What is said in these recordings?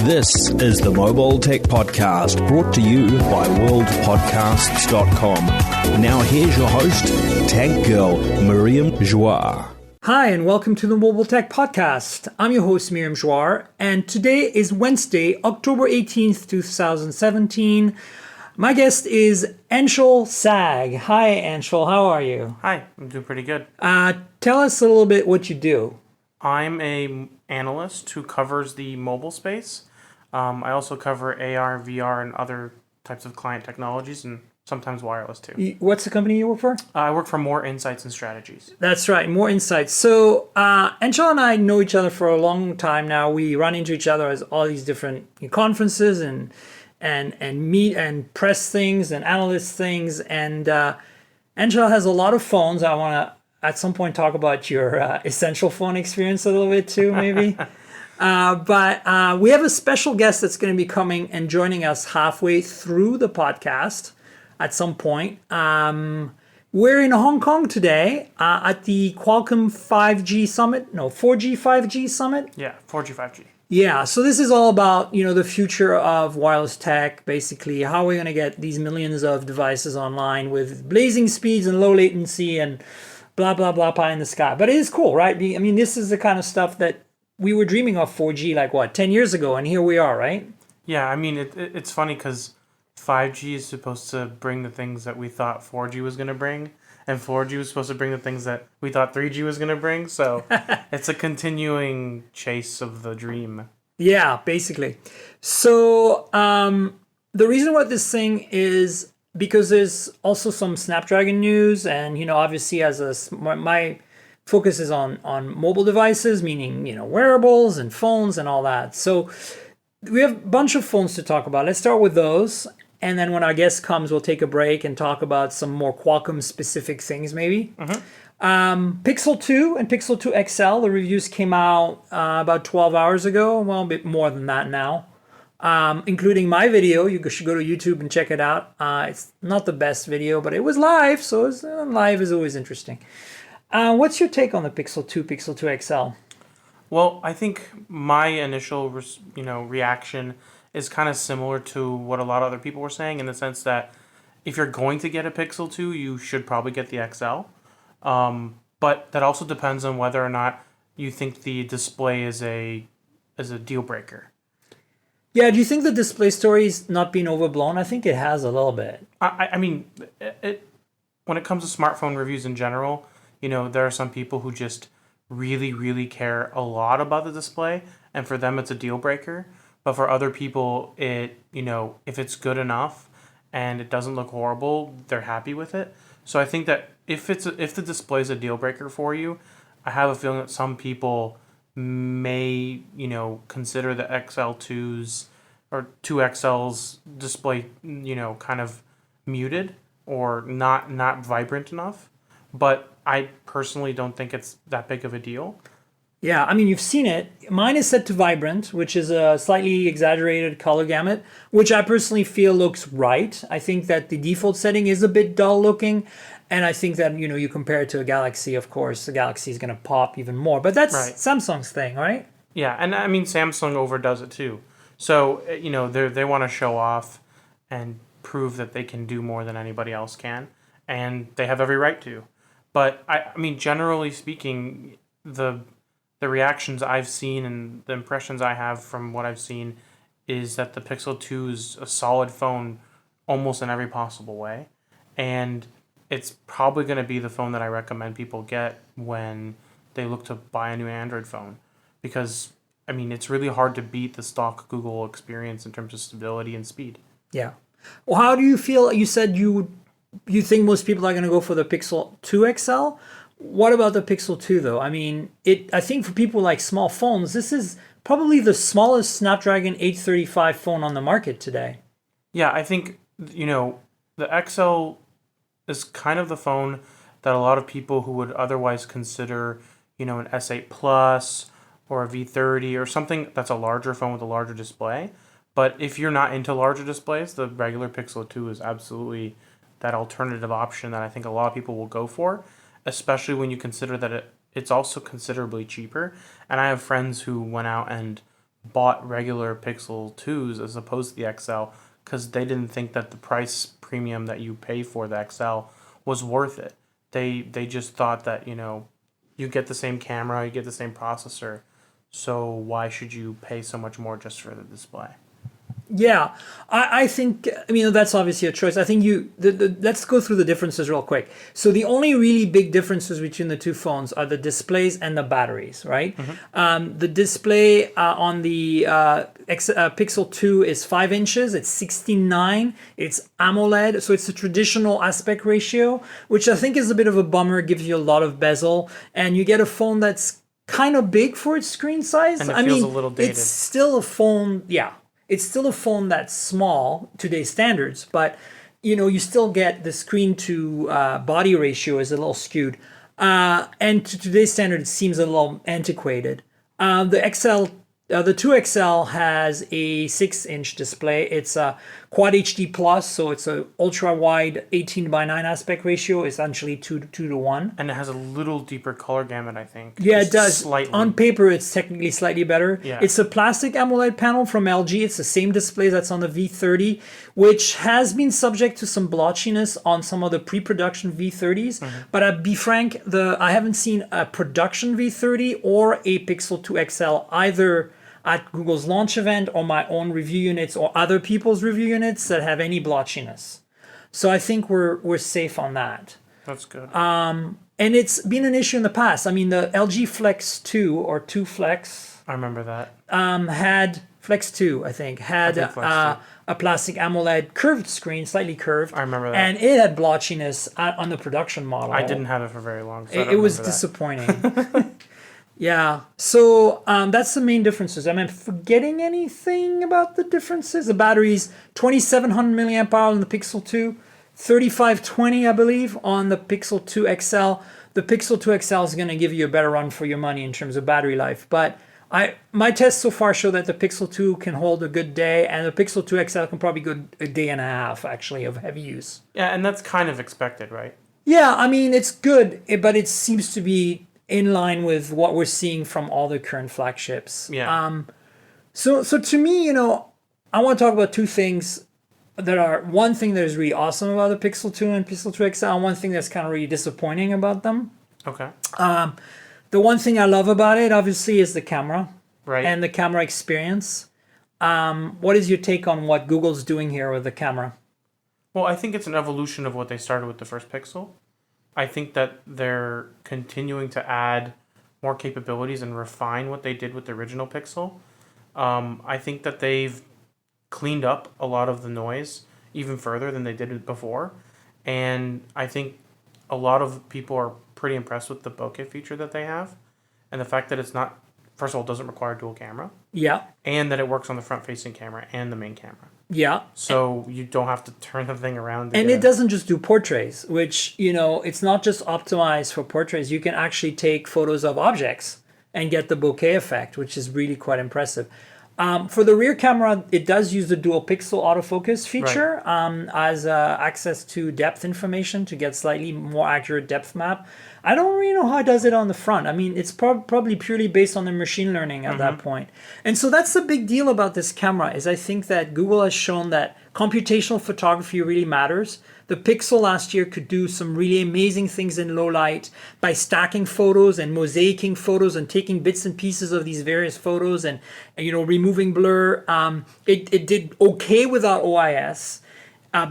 This is the Mobile Tech Podcast, brought to you by worldpodcasts.com. Now here's your host, Tech Girl, Miriam Joire. Hi, and welcome to the Mobile Tech Podcast. I'm your host, Miriam Joire, and today is Wednesday, October 18th, 2017. My guest is Anshel Sag. Hi, Anshel. How are you? Hi, I'm doing pretty good. Tell us a little bit what you do. I'm a analyst who covers the mobile space. I also cover AR, VR, and other types of client technologies, and sometimes wireless too. What's the company you work for? I work for Moor Insights and Strategies. That's right, Moor Insights. So, Anshel and I know each other for a long time now. We run into each other at all these different conferences and meet and press things and analyst things. And Anshel has a lot of phones. I want to at some point talk about your essential phone experience a little bit too, maybe. But we have a special guest that's going to be coming and joining us halfway through the podcast at some point. We're in Hong Kong today at the Qualcomm 5G Summit. No, 4G 5G Summit? Yeah, 4G, 5G. Yeah, so this is all about, the future of wireless tech, basically, how we're going to get these millions of devices online with blazing speeds and low latency and blah, blah, blah, pie in the sky. But it is cool, right? I mean, this is the kind of stuff that we were dreaming of 4G, 10 years ago, and here we are, right? Yeah, I mean, it's funny because 5G is supposed to bring the things that we thought 4G was going to bring, and 4G was supposed to bring the things that we thought 3G was going to bring, so it's a continuing chase of the dream. Yeah, basically. So the reason why this thing is because there's also some Snapdragon news, and obviously my focus is on mobile devices, meaning wearables and phones and all that. So we have a bunch of phones to talk about. Let's start with those, and then when our guest comes, we'll take a break and talk about some more Qualcomm specific things, maybe. Pixel 2 and Pixel 2 XL. The reviews came out about 12 hours ago. Well, a bit more than that now. Including my video. You should go to YouTube and check it out. It's not the best video, but it was live, so live is always interesting. What's your take on the Pixel 2, Pixel 2 XL? Well, I think my initial reaction is kind of similar to what a lot of other people were saying, in the sense that if you're going to get a Pixel 2, you should probably get the XL. But that also depends on whether or not you think the display is a deal breaker. Yeah, do you think the display story's not being overblown? I think it has a little bit. I mean, when it comes to smartphone reviews in general, there are some people who just really, really care a lot about the display, and for them it's a deal breaker. But for other people, if it's good enough and it doesn't look horrible, they're happy with it. So I think that if the display is a deal breaker for you, I have a feeling that some people may, consider the XL2s or 2XL's display, kind of muted or not vibrant enough. But I personally don't think it's that big of a deal. Yeah, I mean, you've seen it. Mine is set to vibrant, which is a slightly exaggerated color gamut, which I personally feel looks right. I think that the default setting is a bit dull looking. And I think that, you compare it to a Galaxy, of course, the Galaxy is going to pop even more. But that's right. Samsung's thing, right? Yeah, and I mean, Samsung overdoes it too. So, they want to show off and prove that they can do more than anybody else can. And they have every right to. But, I mean, generally speaking, the reactions I've seen and the impressions I have from what I've seen is that the Pixel 2 is a solid phone almost in every possible way. And it's probably going to be the phone that I recommend people get when they look to buy a new Android phone. Because, I mean, it's really hard to beat the stock Google experience in terms of stability and speed. Yeah. Well, how do you feel? You said you think most people are going to go for the Pixel 2 XL. What about the Pixel 2, though? I mean, I think for people like small phones, this is probably the smallest Snapdragon 835 phone on the market today. Yeah, I think, the XL is kind of the phone that a lot of people who would otherwise consider, an S8 Plus or a V30 or something that's a larger phone with a larger display. But if you're not into larger displays, the regular Pixel 2 is absolutely that alternative option that I think a lot of people will go for, especially when you consider that it's also considerably cheaper. And I have friends who went out and bought regular Pixel 2s as opposed to the XL because they didn't think that the price premium that you pay for the XL was worth it. They just thought that, you get the same camera, you get the same processor, so why should you pay so much more just for the display? Yeah, I think, that's obviously a choice. I think let's go through the differences real quick. So the only really big differences between the two phones are the displays and the batteries, right? The display on the Pixel 2 is 5 inches, it's 16:9, it's AMOLED, so it's a traditional aspect ratio, which I think is a bit of a bummer, gives you a lot of bezel, and you get a phone that's kind of big for its screen size. And it feels a little dated. It's still a phone, yeah. It's still a phone that's small, today's standards, but you still get the screen to body ratio is a little skewed. And to today's standard, it seems a little antiquated. The 2XL has a 6-inch display. It's a Quad HD Plus, so it's a ultra wide 18:9 aspect ratio, essentially 2 to 1. And it has a little deeper color gamut, I think. Yeah, Just it does. Slightly. On paper, it's technically slightly better. Yeah. It's a plastic AMOLED panel from LG. It's the same display that's on the V30, which has been subject to some blotchiness on some of the pre-production V30s. But I'll be frank, I haven't seen a production V30 or a Pixel 2 XL either at Google's launch event or my own review units or other people's review units that have any blotchiness. So I think we're safe on that. That's good. And it's been an issue in the past. The LG Flex 2 or 2 Flex I remember that. had Flex 2, I think, had a plastic AMOLED curved screen, slightly curved. I remember that. And it had blotchiness on the production model. I didn't have it for very long. So It was disappointing. Yeah, so that's the main differences. Am I forgetting anything about the differences? The battery's 2,700 milliamp hour on the Pixel 2, 3,520, I believe, on the Pixel 2 XL. The Pixel 2 XL is going to give you a better run for your money in terms of battery life. But my tests so far show that the Pixel 2 can hold a good day, and the Pixel 2 XL can probably go a day and a half, actually, of heavy use. Yeah, and that's kind of expected, right? Yeah, it's good, but it seems to be in line with what we're seeing from all the current flagships. Yeah. So to me, I want to talk about two things that are one thing that is really awesome about the Pixel 2 and Pixel 2 XL, and one thing that's kind of really disappointing about them. Okay. The one thing I love about it, obviously, is the camera. Right. And the camera experience. What is your take on what Google's doing here with the camera? Well, I think it's an evolution of what they started with the first Pixel. I think that they're continuing to add more capabilities and refine what they did with the original Pixel. I think that they've cleaned up a lot of the noise even further than they did before. And I think a lot of people are pretty impressed with the bokeh feature that they have. And the fact that it's not, first of all, it doesn't require dual camera. Yeah. And that it works on the front-facing camera and the main camera. Yeah. So you don't have to turn the thing around. And it doesn't just do portraits, which, it's not just optimized for portraits. You can actually take photos of objects and get the bokeh effect, which is really quite impressive. For the rear camera, it does use the dual pixel autofocus feature as access to depth information to get slightly more accurate depth map. I don't really know how it does it on the front. It's probably purely based on the machine learning at that point. And so that's the big deal about this camera is I think that Google has shown that computational photography really matters. The Pixel last year could do some really amazing things in low light by stacking photos and mosaicing photos and taking bits and pieces of these various photos and removing blur. It did okay without OIS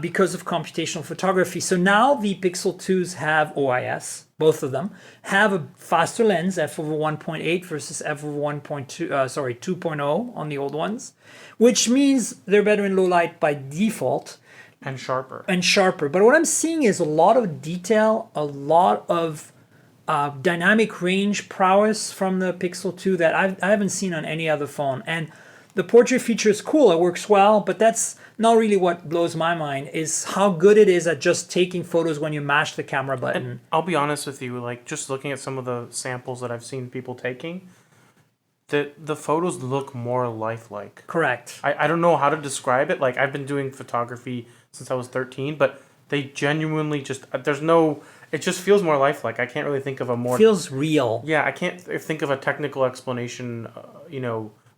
because of computational photography. So now the Pixel 2s have OIS. Both of them have a faster lens, f/1.8 versus f/2.0 on the old ones, which means they're better in low light by default. And sharper. But what I'm seeing is a lot of detail, a lot of dynamic range prowess from the Pixel 2 that I haven't seen on any other phone. And the portrait feature is cool. It works well, but that's not really what blows my mind is how good it is at just taking photos when you mash the camera button. And I'll be honest with you, just looking at some of the samples that I've seen people taking, the photos look more lifelike. Correct. I don't know how to describe it. I've been doing photography since I was 13, but they genuinely it just feels more lifelike. I can't really think of a more... Feels real. Yeah, I can't think of a technical explanation,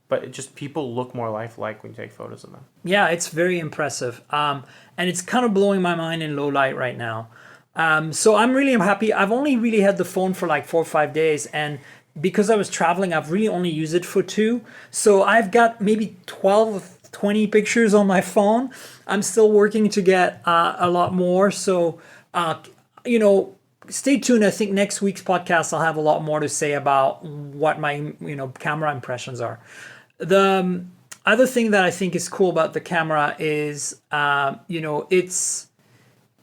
but it just people look more lifelike when you take photos of them. Yeah, it's very impressive. And it's kind of blowing my mind in low light right now. So I'm really happy. I've only really had the phone for like 4 or 5 days, and because I was traveling, I've really only used it for 2. So I've got maybe 12, 20 pictures on my phone. I'm still working to get a lot more. So, stay tuned. I think next week's podcast, I'll have a lot more to say about what my, camera impressions are. The other thing that I think is cool about the camera is,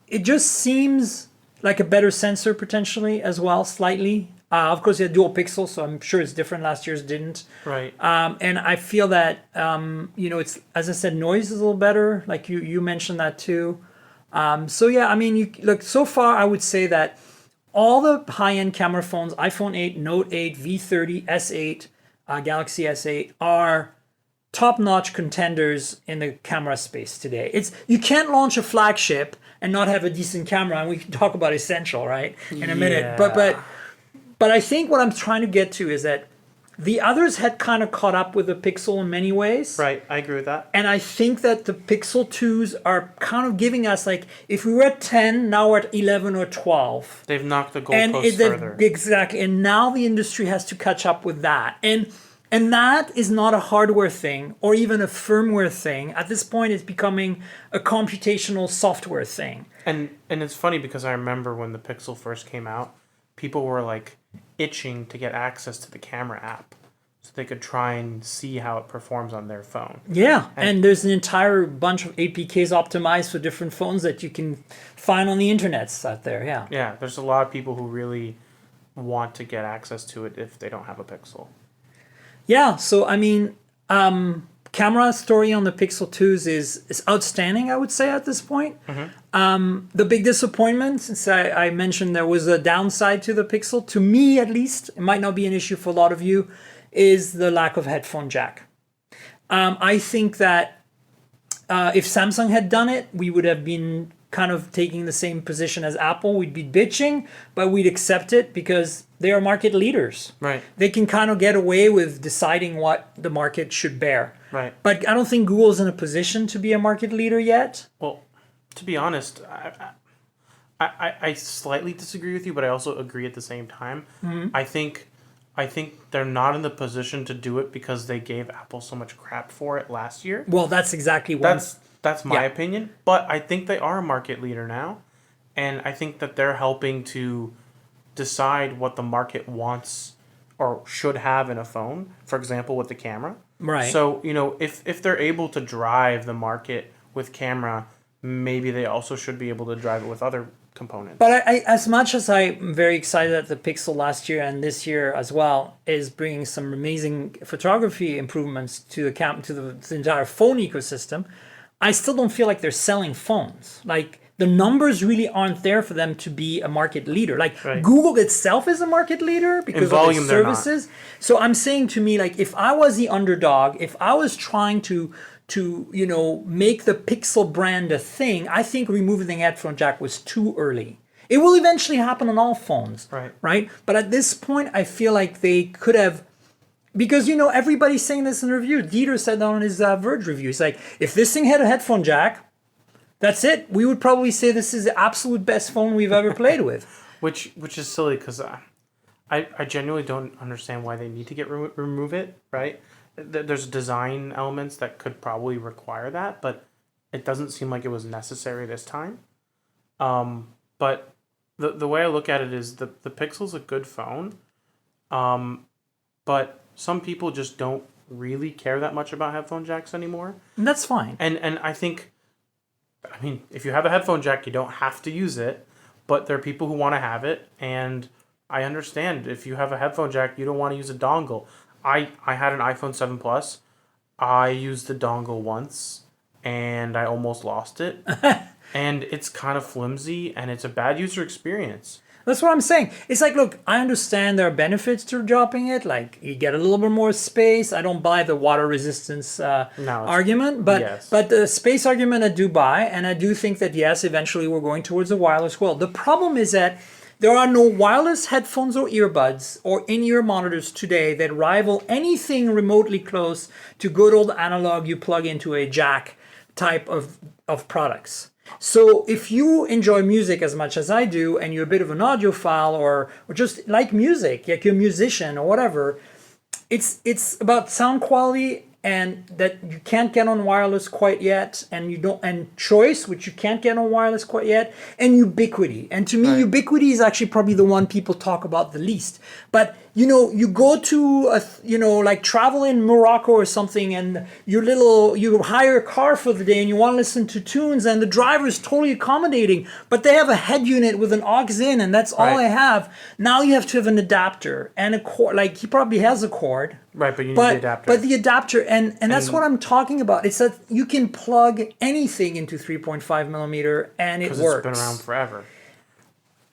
it just seems like a better sensor potentially as well, slightly. Of course, you had dual pixel, so I'm sure it's different. Last year's didn't. Right. And I feel that, it's, as I said, noise is a little better. Like you mentioned that too. So yeah, I mean, so far I would say that all the high-end camera phones, iPhone 8, Note 8, V30, S8, Galaxy S8, are top-notch contenders in the camera space today. You can't launch a flagship and not have a decent camera, and we can talk about essential, right, in a minute. But I think what I'm trying to get to is that the others had kind of caught up with the Pixel in many ways. Right, I agree with that. And I think that the Pixel 2s are kind of giving us, like, if we were at 10, now we're at 11 or 12. They've knocked the goalposts further. Exactly. And now the industry has to catch up with that. And that is not a hardware thing or even a firmware thing. At this point, it's becoming a computational software thing. And it's funny because I remember when the Pixel first came out, people were like itching to get access to the camera app so they could try and see how it performs on their phone. Yeah, and there's an entire bunch of APKs optimized for different phones that you can find on the internets out there, yeah. Yeah, there's a lot of people who really want to get access to it if they don't have a Pixel. Yeah, so I mean, camera story on the Pixel 2s is outstanding, I would say, at this point. Mm-hmm. The big disappointment, since I mentioned there was a downside to the Pixel, to me at least, it might not be an issue for a lot of you, is the lack of headphone jack. I think that if Samsung had done it, we would have been kind of taking the same position as Apple. We'd be bitching, but we'd accept it because they are market leaders. Right. They can kind of get away with deciding what the market should bear. Right. But I don't think Google's in a position to be a market leader yet. Well, to be honest, I slightly disagree with you, but I also agree at the same time. Mm-hmm. I think they're not in the position to do it because they gave Apple so much crap for it last year. Well, that's exactly what... That's my opinion, but I think they are a market leader now, and I think that they're helping to decide what the market wants or should have in a phone, for example, with the camera. Right. So, if they're able to drive the market with camera, maybe they also should be able to drive it with other components. But I as much as I'm very excited that the Pixel last year and this year as well is bringing some amazing photography improvements to the entire phone ecosystem, I still don't feel like they're selling phones. Like, the numbers really aren't there for them to be a market leader. Like, right. Google itself is a market leader because of its services. So I'm saying, to me, like, if I was the underdog, if I was trying to make the Pixel brand a thing, I think removing the headphone jack was too early. It will eventually happen on all phones, right? But at this point, I feel like they could have... Because, everybody's saying this in the review. Dieter said that on his Verge review. He's like, if this thing had a headphone jack, that's it. We would probably say this is the absolute best phone we've ever played with. Which is silly, because I genuinely don't understand why they need to remove it, right? There's design elements that could probably require that, but it doesn't seem like it was necessary this time. But the way I look at it is the Pixel's a good phone, but some people just don't really care that much about headphone jacks anymore. And that's fine. And I think, if you have a headphone jack, you don't have to use it, but there are people who want to have it, and I understand if you have a headphone jack, you don't want to use a dongle. I had an iPhone 7 Plus. I used the dongle once, and I almost lost it. And it's kind of flimsy, and it's a bad user experience. That's what I'm saying. It's like, look, I understand there are benefits to dropping it. Like, you get a little bit more space. I don't buy the water resistance argument. But the space argument I do buy. And I do think that, yes, eventually we're going towards a wireless world. The problem is that There are no wireless headphones or earbuds or in-ear monitors today that rival anything remotely close to good old analog you plug into a jack type of products. So if you enjoy music as much as I do, and you're a bit of an audiophile or just like music, like you're a musician or whatever, it's about sound quality and that you can't get on wireless quite yet, and you don't, and choice, which you can't get on wireless quite yet, and ubiquity. And to me, ubiquity is actually probably the one people talk about the least. But you go to like travel in Morocco or something, and you hire a car for the day, and you want to listen to tunes, and the driver is totally accommodating, but they have a head unit with an aux in, and that's all they have. Now you have to have an adapter and a cord. Like he probably has a cord. Right, but you need the adapter. But the adapter, and that's what I'm talking about. It's that you can plug anything into 3.5 millimeter and it works. Because it's been around forever.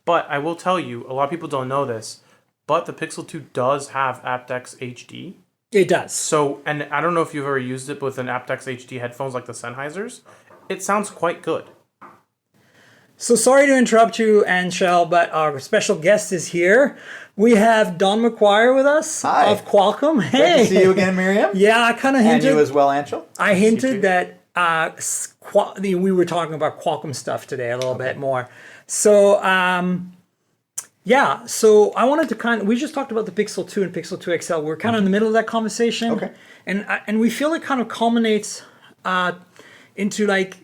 But I will tell you, a lot of people don't know this, but the Pixel 2 does have aptX HD. It does. So, and I don't know if you've ever used it with an aptX HD headphones like the Sennheisers. It sounds quite good. So sorry to interrupt you, Anshel, but our special guest is here. We have Don McGuire with us of Qualcomm. Hey, great to see you again, Miriam. Yeah, I kind of hinted. And you as well, Anshel. I hinted that we were talking about Qualcomm stuff today a little bit more. So so I wanted to we just talked about the Pixel 2 and Pixel 2 XL. We're kind of in the middle of that conversation. Okay. And we feel it kind of culminates into like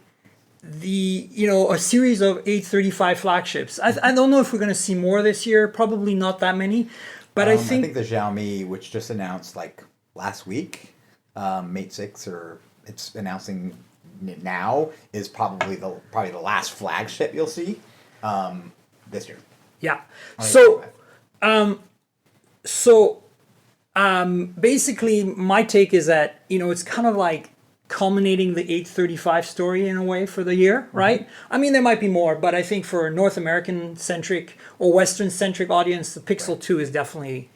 a series of 835 flagships. I don't know if we're going to see more this year. Probably not that many, but I think the Xiaomi, which just announced like last week, Mate 6, or it's announcing now, is probably the last flagship you'll see this year. Yeah. So basically, my take is that it's kind of like culminating the 835 story in a way for the year, right? I mean, there might be more, but I think for a North American-centric or Western-centric audience, the Pixel 2 is definitely,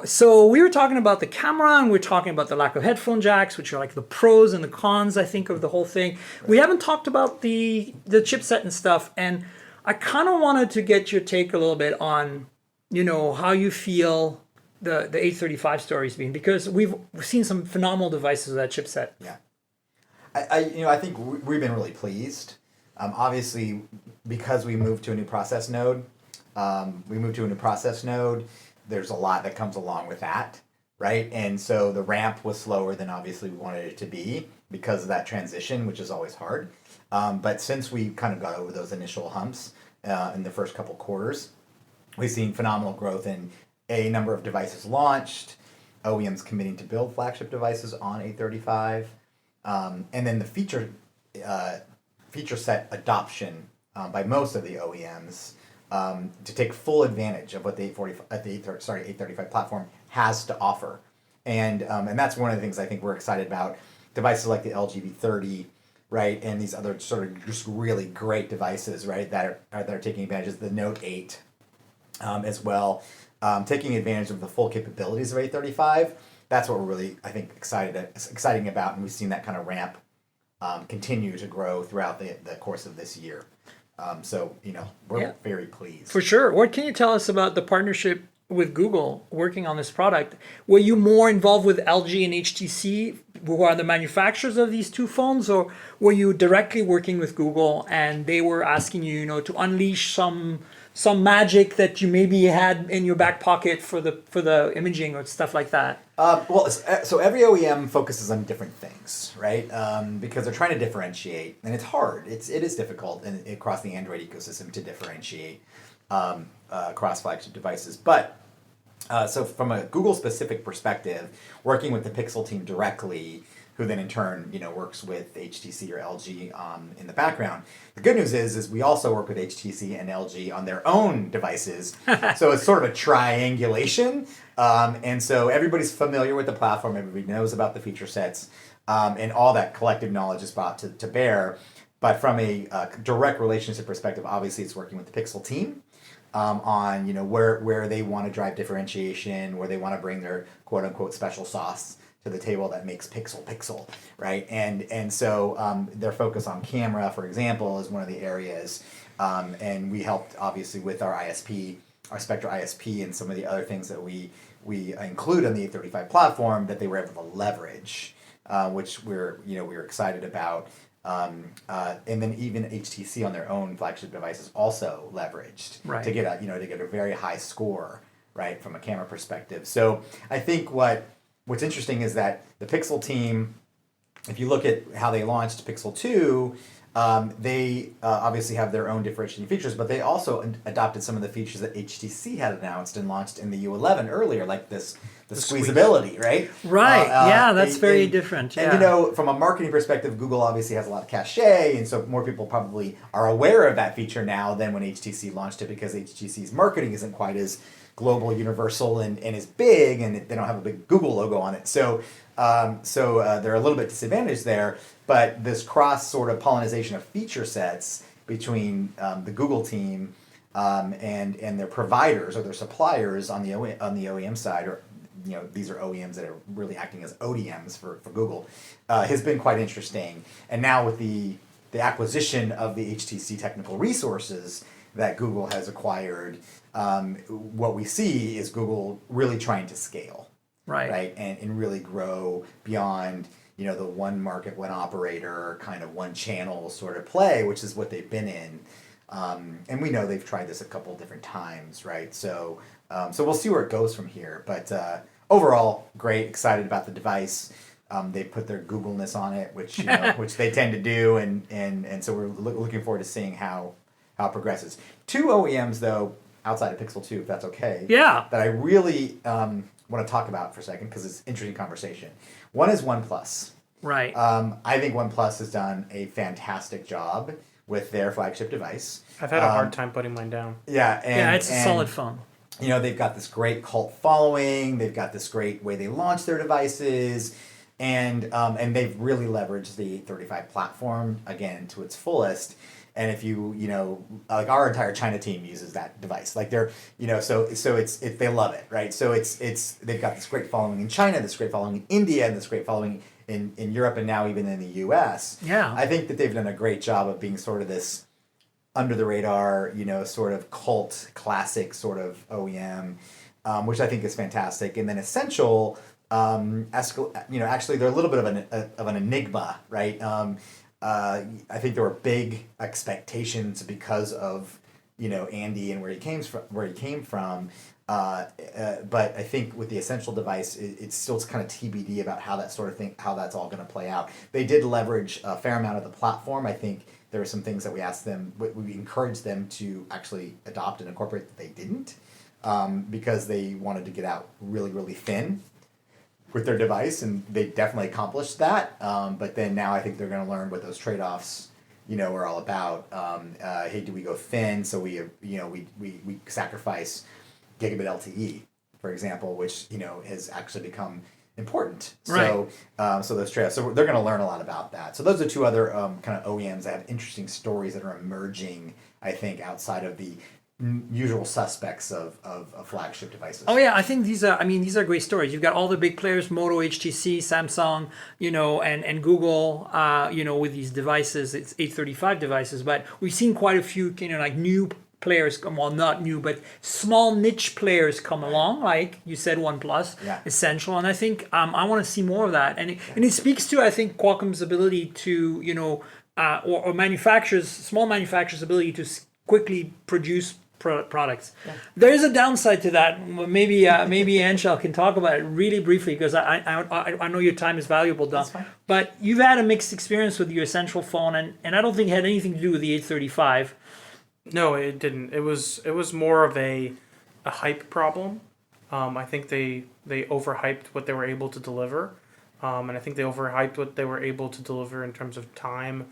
So we were talking about the camera, and we're talking about the lack of headphone jacks, which are like the pros and the cons, I think, of the whole thing. Right. We haven't talked about the chipset and stuff, and I kind of wanted to get your take a little bit on, how you feel the 835 story has been, because we've seen some phenomenal devices with that chipset. Yeah, I think we've been really pleased. Obviously, because we moved to a new process node, there's a lot that comes along with that, right? And so the ramp was slower than obviously we wanted it to be because of that transition, which is always hard. But since we kind of got over those initial humps in the first couple quarters, we've seen phenomenal growth in a number of devices launched, OEMs committing to build flagship devices on 835, and then the feature set adoption by most of the OEMs to take full advantage of what the 835 platform has to offer, and that's one of the things I think we're excited about. Devices like the LG V30, right, and these other sort of just really great devices, right, that are taking advantage of the Note 8 as well. Taking advantage of the full capabilities of 835, that's what we're really, I think, exciting about, and we've seen that kind of ramp continue to grow throughout the course of this year. So, we're very pleased. For sure. What can you tell us about the partnership with Google working on this product? Were you more involved with LG and HTC, who are the manufacturers of these two phones, or were you directly working with Google and they were asking you, to unleash some magic that you maybe had in your back pocket for the imaging or stuff like that? So every OEM focuses on different things, right? Because they're trying to differentiate, and it's hard. It is difficult across the Android ecosystem to differentiate across flagship devices. But so from a Google-specific perspective, working with the Pixel team directly, who then in turn, works with HTC or LG in the background. The good news is we also work with HTC and LG on their own devices. So it's sort of a triangulation. And so everybody's familiar with the platform. Everybody knows about the feature sets. And all that collective knowledge is brought to bear. But from a direct relationship perspective, obviously it's working with the Pixel team on where they want to drive differentiation, where they want to bring their quote-unquote special sauce to the table that makes pixel, right? And so their focus on camera, for example, is one of the areas. And we helped obviously with our ISP, our Spectra ISP, and some of the other things that we include on the 835 platform that they were able to leverage, which we were excited about. And then even HTC on their own flagship devices also leveraged to get a very high score, right, from a camera perspective. So I think what's interesting is that the Pixel team, if you look at how they launched Pixel 2, they obviously have their own differentiating features, but they also adopted some of the features that HTC had announced and launched in the U11 earlier, like the squeezability, right? Right. That's very different. Yeah. And from a marketing perspective, Google obviously has a lot of cachet, and so more people probably are aware of that feature now than when HTC launched it, because HTC's marketing isn't quite as global, universal, and is big, and they don't have a big Google logo on it. So they're a little bit disadvantaged there. But this cross sort of pollination of feature sets between the Google team and their providers or their suppliers on the OEM side, or these are OEMs that are really acting as ODMs for Google, has been quite interesting. And now with the acquisition of the HTC technical resources that Google has acquired, what we see is Google really trying to scale, right, and really grow beyond the one market, one operator, kind of one channel sort of play, which is what they've been in. And we know they've tried this a couple different times, right? So we'll see where it goes from here. But overall, great, excited about the device. They put their Google-ness on it, which which they tend to do, and so we're looking forward to seeing how it progresses. Two OEMs though, outside of Pixel 2, if that's okay. Yeah. That I really want to talk about for a second because it's an interesting conversation. One is OnePlus. Right. I think OnePlus has done a fantastic job with their flagship device. I've had a hard time putting mine down. Yeah. It's a solid phone. They've got this great cult following. They've got this great way they launch their devices. And they've really leveraged the 835 platform, again, to its fullest. And if like our entire China team uses that device, like they're, so it's they love it, right? So it's they've got this great following in China, this great following in India, and this great following in Europe, and now even in the U.S. Yeah, I think that they've done a great job of being sort of this under the radar, sort of cult classic sort of OEM, which I think is fantastic. And then Essential, actually they're a little bit of an enigma, right? I think there were big expectations because of Andy and where he came from. But I think with the Essential device, it's still kind of TBD about how that sort of thing, how that's all going to play out. They did leverage a fair amount of the platform. I think there were some things that we asked them, we encouraged them to actually adopt and incorporate that they didn't, because they wanted to get out really, really thin with their device, and they definitely accomplished that. But then now I think they're going to learn what those trade-offs, are all about. Hey, do we go thin? So we sacrifice gigabit LTE, for example, which has actually become important. Right. So those trade-offs. So they're going to learn a lot about that. So those are two other kind of OEMs that have interesting stories that are emerging, I think, outside of the usual suspects of flagship devices. Oh yeah, I think these are great stories. You've got all the big players, Moto, HTC, Samsung, and Google, with these devices. It's 835 devices, but we've seen quite a few, like new players come, well, not new, but small niche players come along, like you said, OnePlus, Essential, and I think I want to see more of that. And it speaks to, I think, Qualcomm's ability to, or small manufacturers' ability to quickly produce products. Yeah. There is a downside to that. Maybe Anshel can talk about it really briefly, because I know your time is valuable, Don. But you've had a mixed experience with your Essential phone, and I don't think it had anything to do with the 835. No, it didn't. It was more of a hype problem. I think they overhyped what they were able to deliver, and I think they overhyped what they were able to deliver in terms of time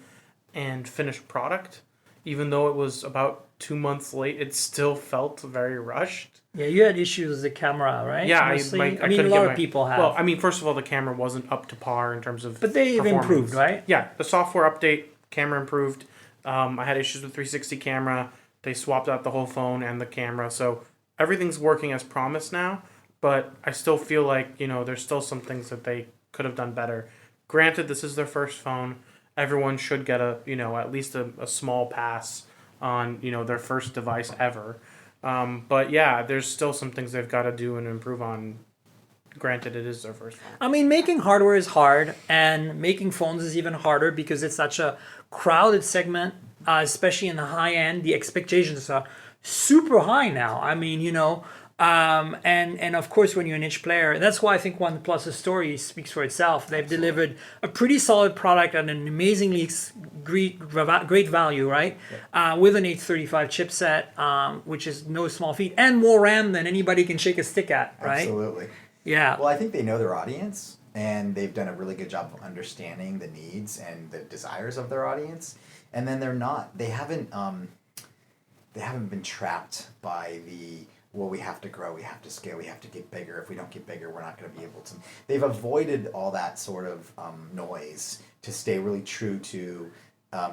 and finished product. Even though it was about 2 months late, it still felt very rushed. Yeah, you had issues with the camera, right? Yeah, I mean, a lot of people have. Well, I mean, first of all, the camera wasn't up to par in terms of But they've improved, right? Yeah, the software update, camera improved. I had issues with 360 camera. They swapped out the whole phone and the camera. So everything's working as promised now. But I still feel like, there's still some things that they could have done better. Granted, this is their first phone. Everyone should get at least a small pass on, their first device ever. But yeah, there's still some things they've got to do and improve on. Granted, it is their first phone. I mean, making hardware is hard, and making phones is even harder because it's such a crowded segment, especially in the high end. The expectations are super high now. I mean, and of course, when you're a niche player, that's why I think OnePlus's story speaks for itself. They've delivered a pretty solid product at an amazingly great value, right? Yeah. With an 835 chipset, which is no small feat, and more RAM than anybody can shake a stick at, right? Absolutely. Yeah. Well, I think they know their audience, and they've done a really good job of understanding the needs and the desires of their audience. And then they haven't been trapped by we have to grow, we have to scale, we have to get bigger. If we don't get bigger, we're not going to be able to. They've avoided all that sort of noise to stay really true to,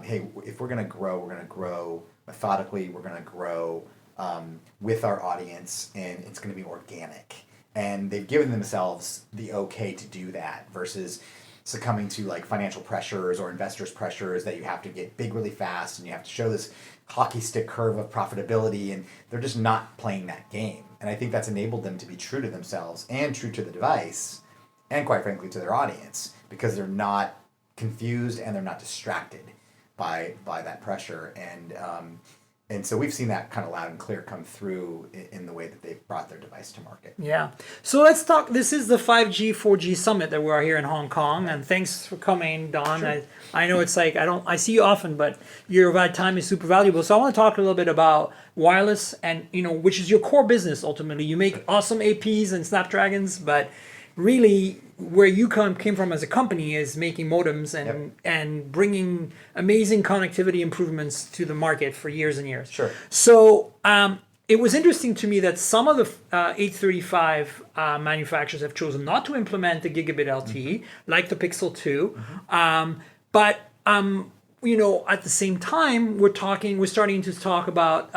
hey, if we're going to grow methodically, we're going to grow with our audience, and it's going to be organic. And they've given themselves the okay to do that versus succumbing to like financial pressures or investors' pressures that you have to get big really fast and you have to show this hockey stick curve of profitability, and they're just not playing that game. And I think that's enabled them to be true to themselves and true to the device and quite frankly to their audience, because they're not confused and they're not distracted by that pressure. And so we've seen that kind of loud and clear come through in the way that they've brought their device to market. Yeah. So let's talk. This is the 5G, 4G summit that we're here in Hong Kong. And thanks for coming, Don. Sure. I know it's like, I see you often, but your time is super valuable. So I want to talk a little bit about wireless and, which is your core business ultimately. You make awesome APs and Snapdragons, but really where you came from as a company is making modems and bringing amazing connectivity improvements to the market for years and years. Sure. So it was interesting to me that some of the 835 manufacturers have chosen not to implement the gigabit LTE, like the Pixel 2. But at the same time, we're starting to talk about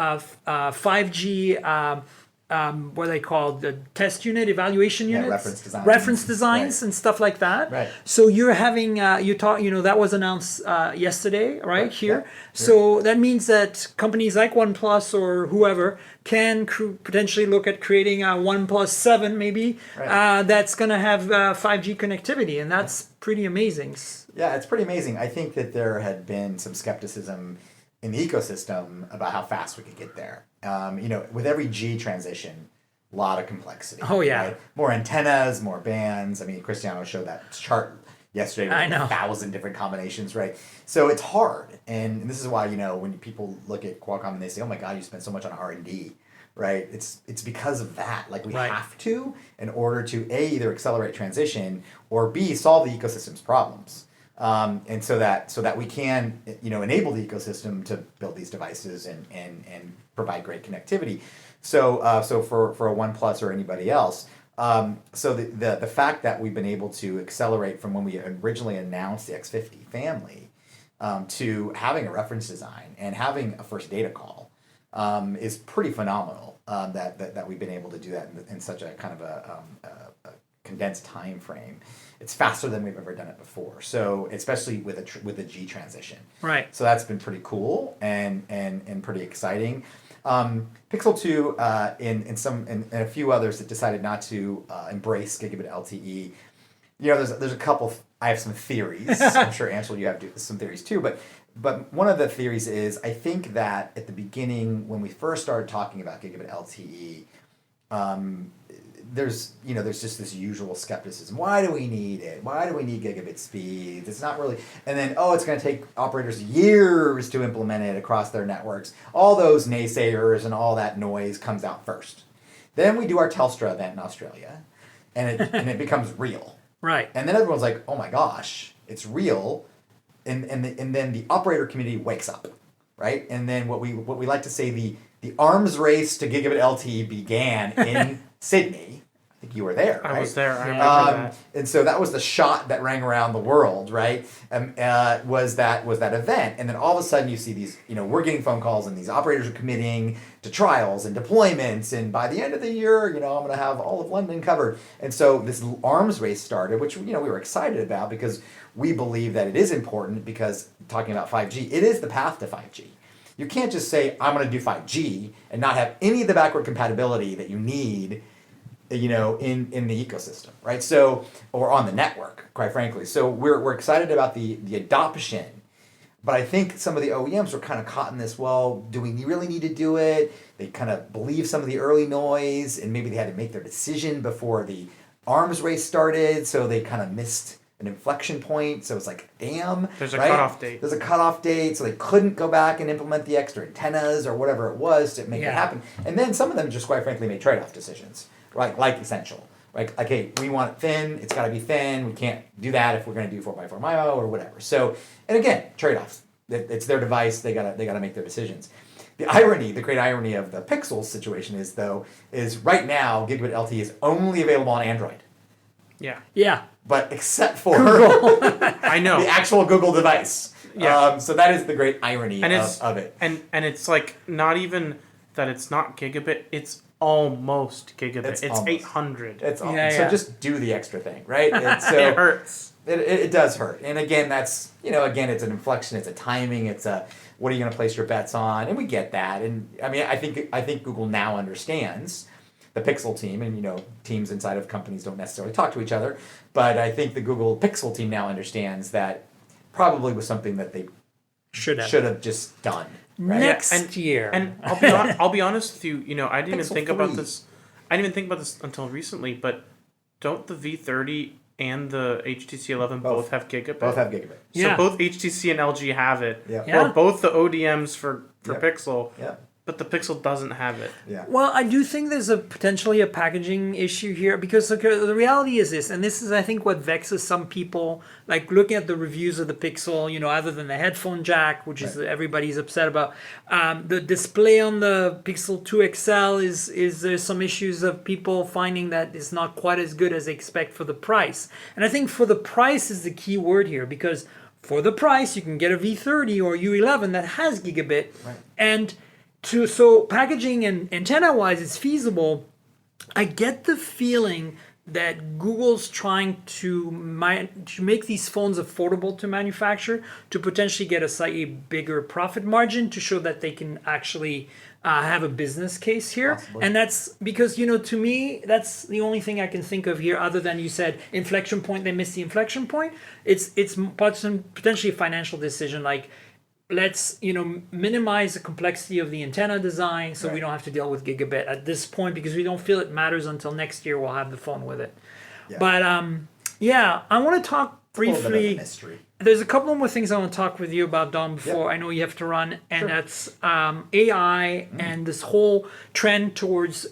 5G. What are they called? The test unit, evaluation units, reference designs, and stuff like that. Right. So you're having that was announced yesterday, right here. Yeah. So that means that companies like OnePlus or whoever can potentially look at creating a OnePlus 7 maybe that's going to have 5G connectivity, and that's pretty amazing. Yeah, it's pretty amazing. I think that there had been some skepticism in the ecosystem about how fast we could get there. With every G transition, a lot of complexity. Oh, yeah. Right? More antennas, more bands. I mean, Cristiano showed that chart yesterday with 1,000 different combinations, right? So it's hard. And this is why, when people look at Qualcomm and they say, oh my God, you spent so much on R&D, right? It's because of that. Like we have to, in order to A, either accelerate transition or B, solve the ecosystem's problems. And so that we can, enable the ecosystem to build these devices and provide great connectivity. So for a OnePlus or anybody else, so the fact that we've been able to accelerate from when we originally announced the X50 family to having a reference design and having a first data call is pretty phenomenal. That we've been able to do that in such a kind of a condensed time frame. It's faster than we've ever done it before. So especially with a G transition. Right. So that's been pretty cool and pretty exciting. Pixel 2 and a few others that decided not to embrace gigabit LTE. There's a couple. I have some theories. I'm sure Anshel, you have some theories too. But one of the theories is I think that at the beginning when we first started talking about gigabit LTE. There's just this usual skepticism. Why do we need it? Why do we need gigabit speeds? It's not really. And then, it's going to take operators years to implement it across their networks. All those naysayers and all that noise comes out first. Then we do our Telstra event in Australia, and it becomes real. Right. And then everyone's like, oh my gosh, it's real. And then the operator community wakes up, right? And then what we like to say the arms race to gigabit LTE began in Sydney, think you were there, right? I was there. I remember that. And so that was the shot that rang around the world, right? Was that event, and then all of a sudden you see these, we're getting phone calls, and these operators are committing to trials and deployments, and by the end of the year, I'm going to have all of London covered. And so this arms race started, which we were excited about because we believe that it is important, because talking about 5G, it is the path to 5G. You can't just say, I'm going to do 5G and not have any of the backward compatibility that you need, in the ecosystem, right? So, or on the network, quite frankly. So we're excited about the adoption, but I think some of the OEMs were kind of caught in this, well, do we really need to do it? They kind of believe some of the early noise, and maybe they had to make their decision before the arms race started, so they kind of missed an inflection point. So it's like, damn. There's a right? cutoff date. There's a cutoff date, so they couldn't go back and implement the extra antennas or whatever it was to make it happen. And then some of them just, quite frankly, made trade-off decisions, like Essential. Like, hey, we want it thin, it's got to be thin, we can't do that if we're going to do 4x4 MIMO or whatever. So, and again, trade-offs. It's their device, they gotta make their decisions. The great irony of the Pixel situation is right now, Gigabit LTE is only available on Android. Yeah. Yeah. But except for I know. the actual Google device. Yeah. So that is the great irony of it. And it's like not even that it's not gigabit, it's almost gigabit. It's almost. 800. It's all, Yeah, so yeah. just do the extra thing, right? It hurts. It does hurt. And again, that's, it's an inflection, it's a timing, it's a, what are you going to place your bets on? And we get that. And I mean, I think Google now understands, the Pixel team, and teams inside of companies don't necessarily talk to each other, but I think the Google Pixel team now understands that probably was something that they should have just done. Right? Next year. And I'll be honest with you, I didn't even think about this. I didn't even think about this until recently, but don't the V30 and the HTC 11 both have gigabit? Both have gigabit. So both HTC and LG have it. Yeah. Or both the ODMs for Pixel. Yeah. But the Pixel doesn't have it. Yeah. Well, I do think there's potentially a packaging issue here, because the reality is this, and this is, I think, what vexes some people, like looking at the reviews of the Pixel, other than the headphone jack, which is everybody's upset about. The display on the Pixel 2 XL is there's some issues of people finding that it's not quite as good as they expect for the price. And I think for the price is the key word here, because for the price, you can get a V30 or U11 that has gigabit, and so packaging and antenna-wise, it's feasible. I get the feeling that Google's trying to make these phones affordable to manufacture, to potentially get a slightly bigger profit margin, to show that they can actually have a business case here. Possibly. And that's because, to me, that's the only thing I can think of here, other than you said inflection point, they missed the inflection point. It's potentially a financial decision, like, let's minimize the complexity of the antenna design, so we don't have to deal with gigabit at this point, because we don't feel it matters until next year. We'll have the phone with it. Yeah. But I want to talk briefly. A little bit of a mystery. There's a couple more things I want to talk with you about, Don, before I know you have to run, and that's AI and this whole trend towards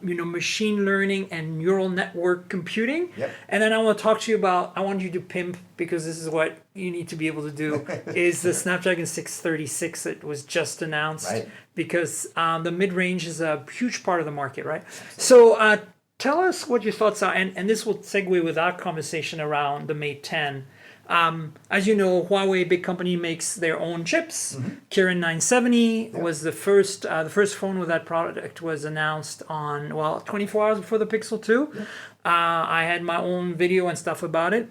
machine learning and neural network computing. Yep. And then I want to talk to you about, I want you to pimp, because this is what you need to be able to do, is the Snapdragon 636 that was just announced. Right. Because the mid-range is a huge part of the market, right? Absolutely. So tell us what your thoughts are, and this will segue with our conversation around the Mate 10. As you know, Huawei, big company, makes their own chips. Kirin 970 was the first phone with that product was announced on 24 hours before the Pixel 2. I had my own video and stuff about it.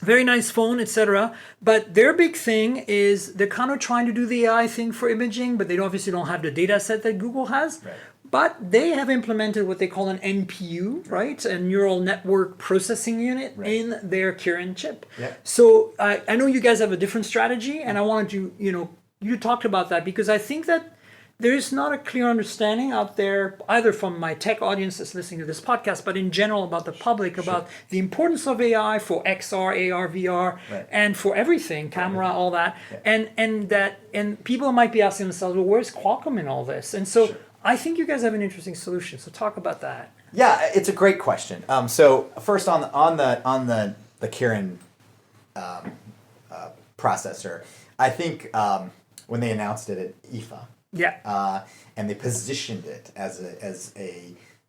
Very nice phone, etc. But their big thing is they're kind of trying to do the AI thing for imaging, but they obviously don't have the data set that Google has. Right. But they have implemented what they call an NPU, right? A neural network processing unit in their Kirin chip. Yeah. So I know you guys have a different strategy, and I wanted you talked about that, because I think that there is not a clear understanding out there, either from my tech audience that's listening to this podcast, but in general about the public, about the importance of AI for XR, AR, VR, and for everything, camera, all that. Yeah. And people might be asking themselves, well, where's Qualcomm in all this? And so I think you guys have an interesting solution. So talk about that. Yeah, it's a great question. So first on the Kirin processor, I think when they announced it at IFA, and they positioned it as a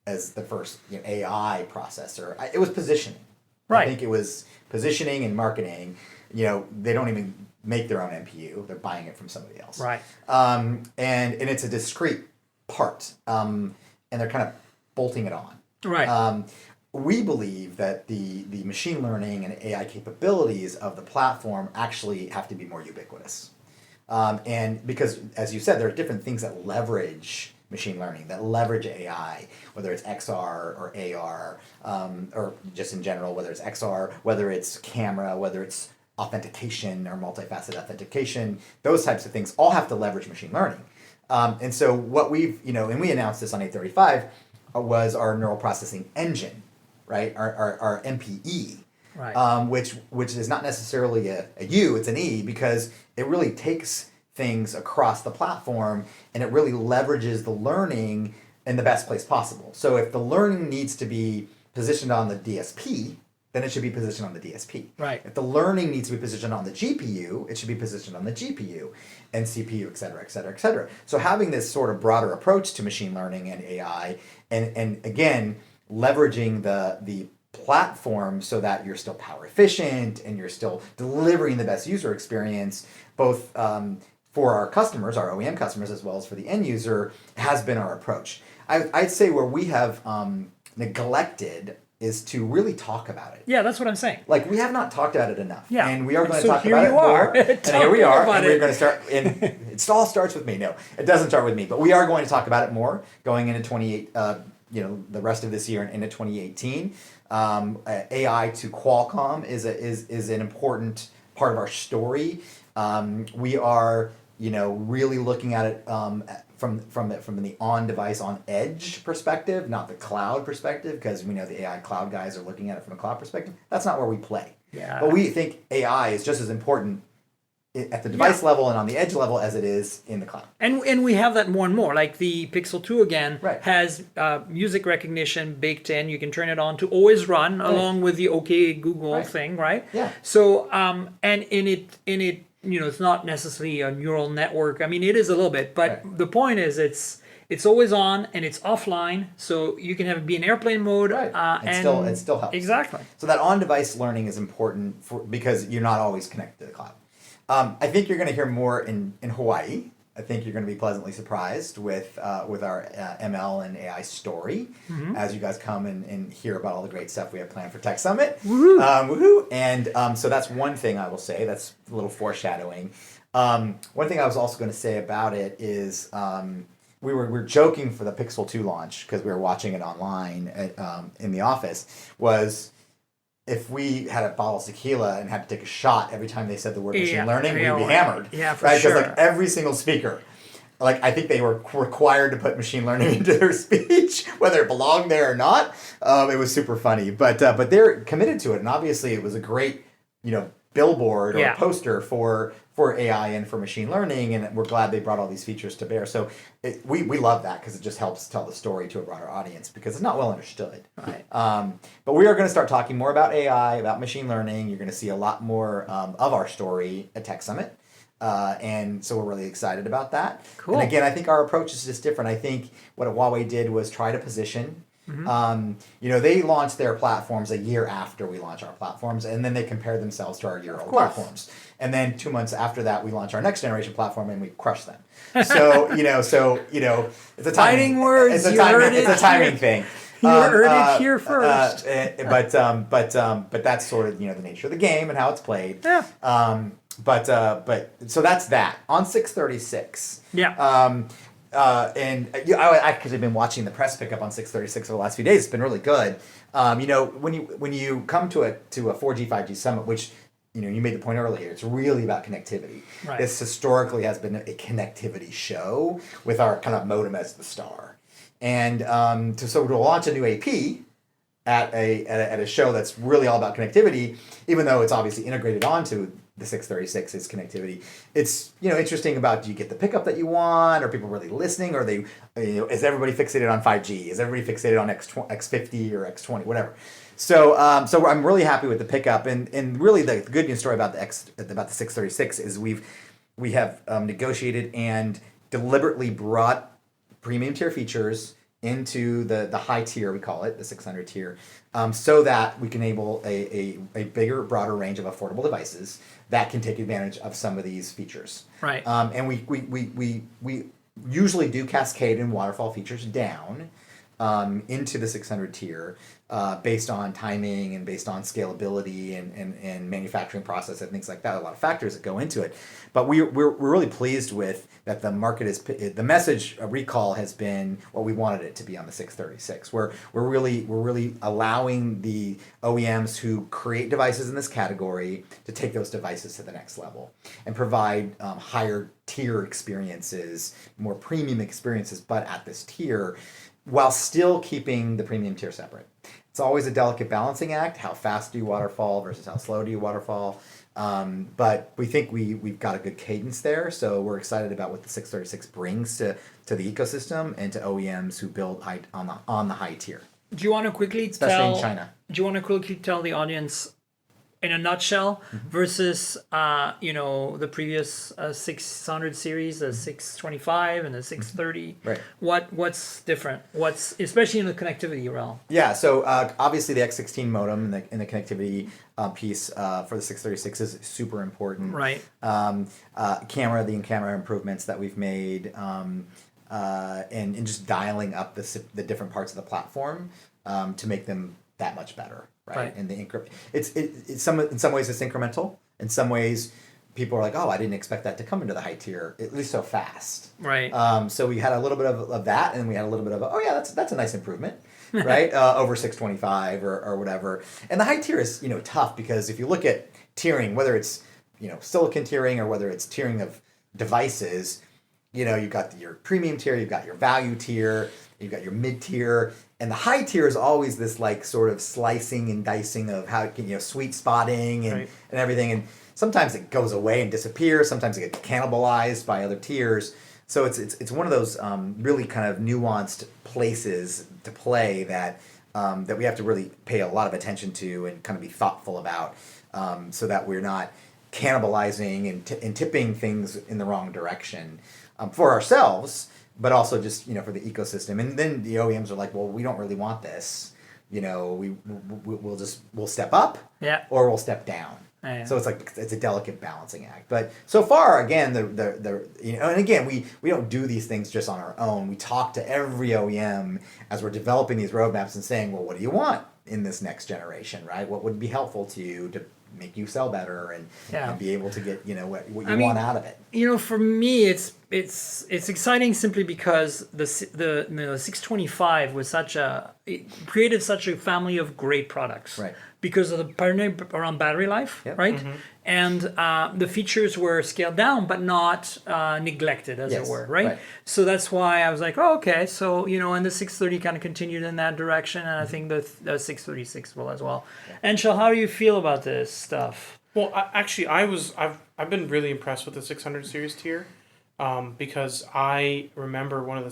as the first AI processor. It was positioning. Right. I think it was positioning and marketing. They don't even make their own NPU; they're buying it from somebody else. Right. And it's a discrete part, and they're kind of bolting it on. Right. We believe that the machine learning and AI capabilities of the platform actually have to be more ubiquitous. And because, as you said, there are different things that leverage machine learning, that leverage AI, whether it's XR or AR, or just in general, whether it's XR, whether it's camera, whether it's authentication or multifaceted authentication, those types of things all have to leverage machine learning. And so what we've, and we announced this on 835, was our neural processing engine, right? Our MPE. Right. Which is not necessarily a U, it's an E, because it really takes things across the platform and it really leverages the learning in the best place possible. So if the learning needs to be positioned on the DSP, then it should be positioned on the DSP. Right. If the learning needs to be positioned on the GPU, it should be positioned on the GPU and CPU, et cetera, et cetera, et cetera. So having this sort of broader approach to machine learning and AI, and again, leveraging the platform so that you're still power efficient and you're still delivering the best user experience, both for our customers, our OEM customers, as well as for the end user, has been our approach. I'd say where we have neglected is to really talk about it. Yeah, that's what I'm saying. Like, we have not talked about it enough. Yeah. And we are going to So talk here about you it more. are. And here we are. Talking about And we're it. going to start. And it all starts with me. No, it doesn't start with me. But we are going to talk about it more going into the rest of this year and into 2018. AI to Qualcomm is an important part of our story. We are really looking at it from the on-device, on-edge perspective, not the cloud perspective, because we know the AI cloud guys are looking at it from a cloud perspective. That's not where we play. Yeah. But we think AI is just as important at the device level and on the edge level as it is in the cloud. And we have that more and more. Like the Pixel 2 again Right. has music recognition baked in. You can turn it on to always run along with the OK Google thing, right? Yeah. So and in it it's not necessarily a neural network. I mean, it is a little bit, but the point is it's always on and it's offline, so you can have it be in airplane mode. Right. It still helps. Exactly. So that on-device learning is important because you're not always connected to the cloud. I think you're going to hear more in Hawaii. I think you're going to be pleasantly surprised with our ML and AI story as you guys come and hear about all the great stuff we have planned for Tech Summit. Woohoo! And so that's one thing I will say. That's a little foreshadowing. One thing I was also going to say about it is we were joking for the Pixel 2 launch because we were watching it online in the office, was if we had a bottle of tequila and had to take a shot every time they said the word machine learning, we'd be hammered. Yeah, for right? sure. Because every single speaker, I think they were required to put machine learning into their speech, whether it belonged there or not. It was super funny, but they're committed to it, and obviously it was a great, billboard or poster for AI and for machine learning, and we're glad they brought all these features to bear. So we love that because it just helps tell the story to a broader audience because it's not well understood. Right. But we are going to start talking more about AI, about machine learning. You're going to see a lot more of our story at Tech Summit. And so we're really excited about that. Cool. And again, I think our approach is just different. I think what Huawei did was try to position. They launched their platforms a year after we launched our platforms, and then they compared themselves to our year-old platforms. And then 2 months after that, we launched our next generation platform, and we crushed them. So it's a timing. Fighting words. It's a timing thing. You heard it here first. But that's sort of the nature of the game and how it's played. Yeah. But so that's that on 636. Yeah. And I actually have been watching the press pickup on 636 over the last few days. It's been really good. When you come to a 4G 5G summit, which you made the point earlier, it's really about connectivity. Right. This historically has been a connectivity show with our kind of modem as the star. And to launch a new AP at a show that's really all about connectivity, even though it's obviously integrated onto the 636's connectivity, it's interesting about, do you get the pickup that you want? Are people really listening? Or they is everybody fixated on 5G? Is everybody fixated on X50 or X20, whatever? So I'm really happy with the pickup, and really the good news story about the 636 is we have negotiated and deliberately brought premium tier features into the high tier, we call it, the 600 tier, so that we can enable a bigger, broader range of affordable devices that can take advantage of some of these features. Right. And we usually do cascade and waterfall features down into the 600 tier based on timing and based on scalability and manufacturing process and things like that. A lot of factors that go into it. But we're really pleased with that the market is, the message recall has been what we wanted it to be on the 636. We're really allowing the OEMs who create devices in this category to take those devices to the next level and provide higher tier experiences, more premium experiences, but at this tier, while still keeping the premium tier separate. It's always a delicate balancing act. How fast do you waterfall versus how slow do you waterfall? But we think we've got a good cadence there. So we're excited about what the 636 brings to the ecosystem and to OEMs who build on the high tier. Do you want to quickly Especially in China. Do you want to quickly tell the audience, in a nutshell, versus the previous 600 series, the 625 and the 630? Right. What's different? What's especially in the connectivity realm? Yeah. So obviously the X16 modem and the connectivity piece for the 636 is super important. Right. The in-camera improvements that we've made, and just dialing up the different parts of the platform to make them that much better. Right. And the it's in some ways it's incremental. In some ways, people are like, oh, I didn't expect that to come into the high tier, at least so fast. Right. So we had a little bit of that, and we had a little bit of, oh yeah, that's a nice improvement, right? Over 625 or whatever. And the high tier is tough because if you look at tiering, whether it's silicon tiering or whether it's tiering of devices, you've got your premium tier, you've got your value tier, you've got your mid tier. And the high tier is always this like sort of slicing and dicing of how it can, sweet spotting and everything. And sometimes it goes away and disappears. Sometimes it gets cannibalized by other tiers. So it's one of those really kind of nuanced places to play that we have to really pay a lot of attention to and kind of be thoughtful about so that we're not cannibalizing and tipping things in the wrong direction for ourselves, but also just for the ecosystem. And then the OEMs are like, well, we don't really want this. We'll step up, or we'll step down. Yeah. So it's a delicate balancing act. But so far, again, and again, we don't do these things just on our own. We talk to every OEM as we're developing these roadmaps and saying, well, what do you want in this next generation, right? What would be helpul to you to make you sell better and be able to get what you want out of it. For me, it's exciting simply because the 625 was it created such a family of great products, right? Because of the partner around battery life, right? Mm-hmm. And the features were scaled down, but not neglected, as it were, right? So that's why I was like, oh, okay. So, and the 630 kind of continued in that direction, and I think the 636 will as well. Yeah. Anshel, how do you feel about this stuff? Well, I've been really impressed with the 600 series tier because I remember one of the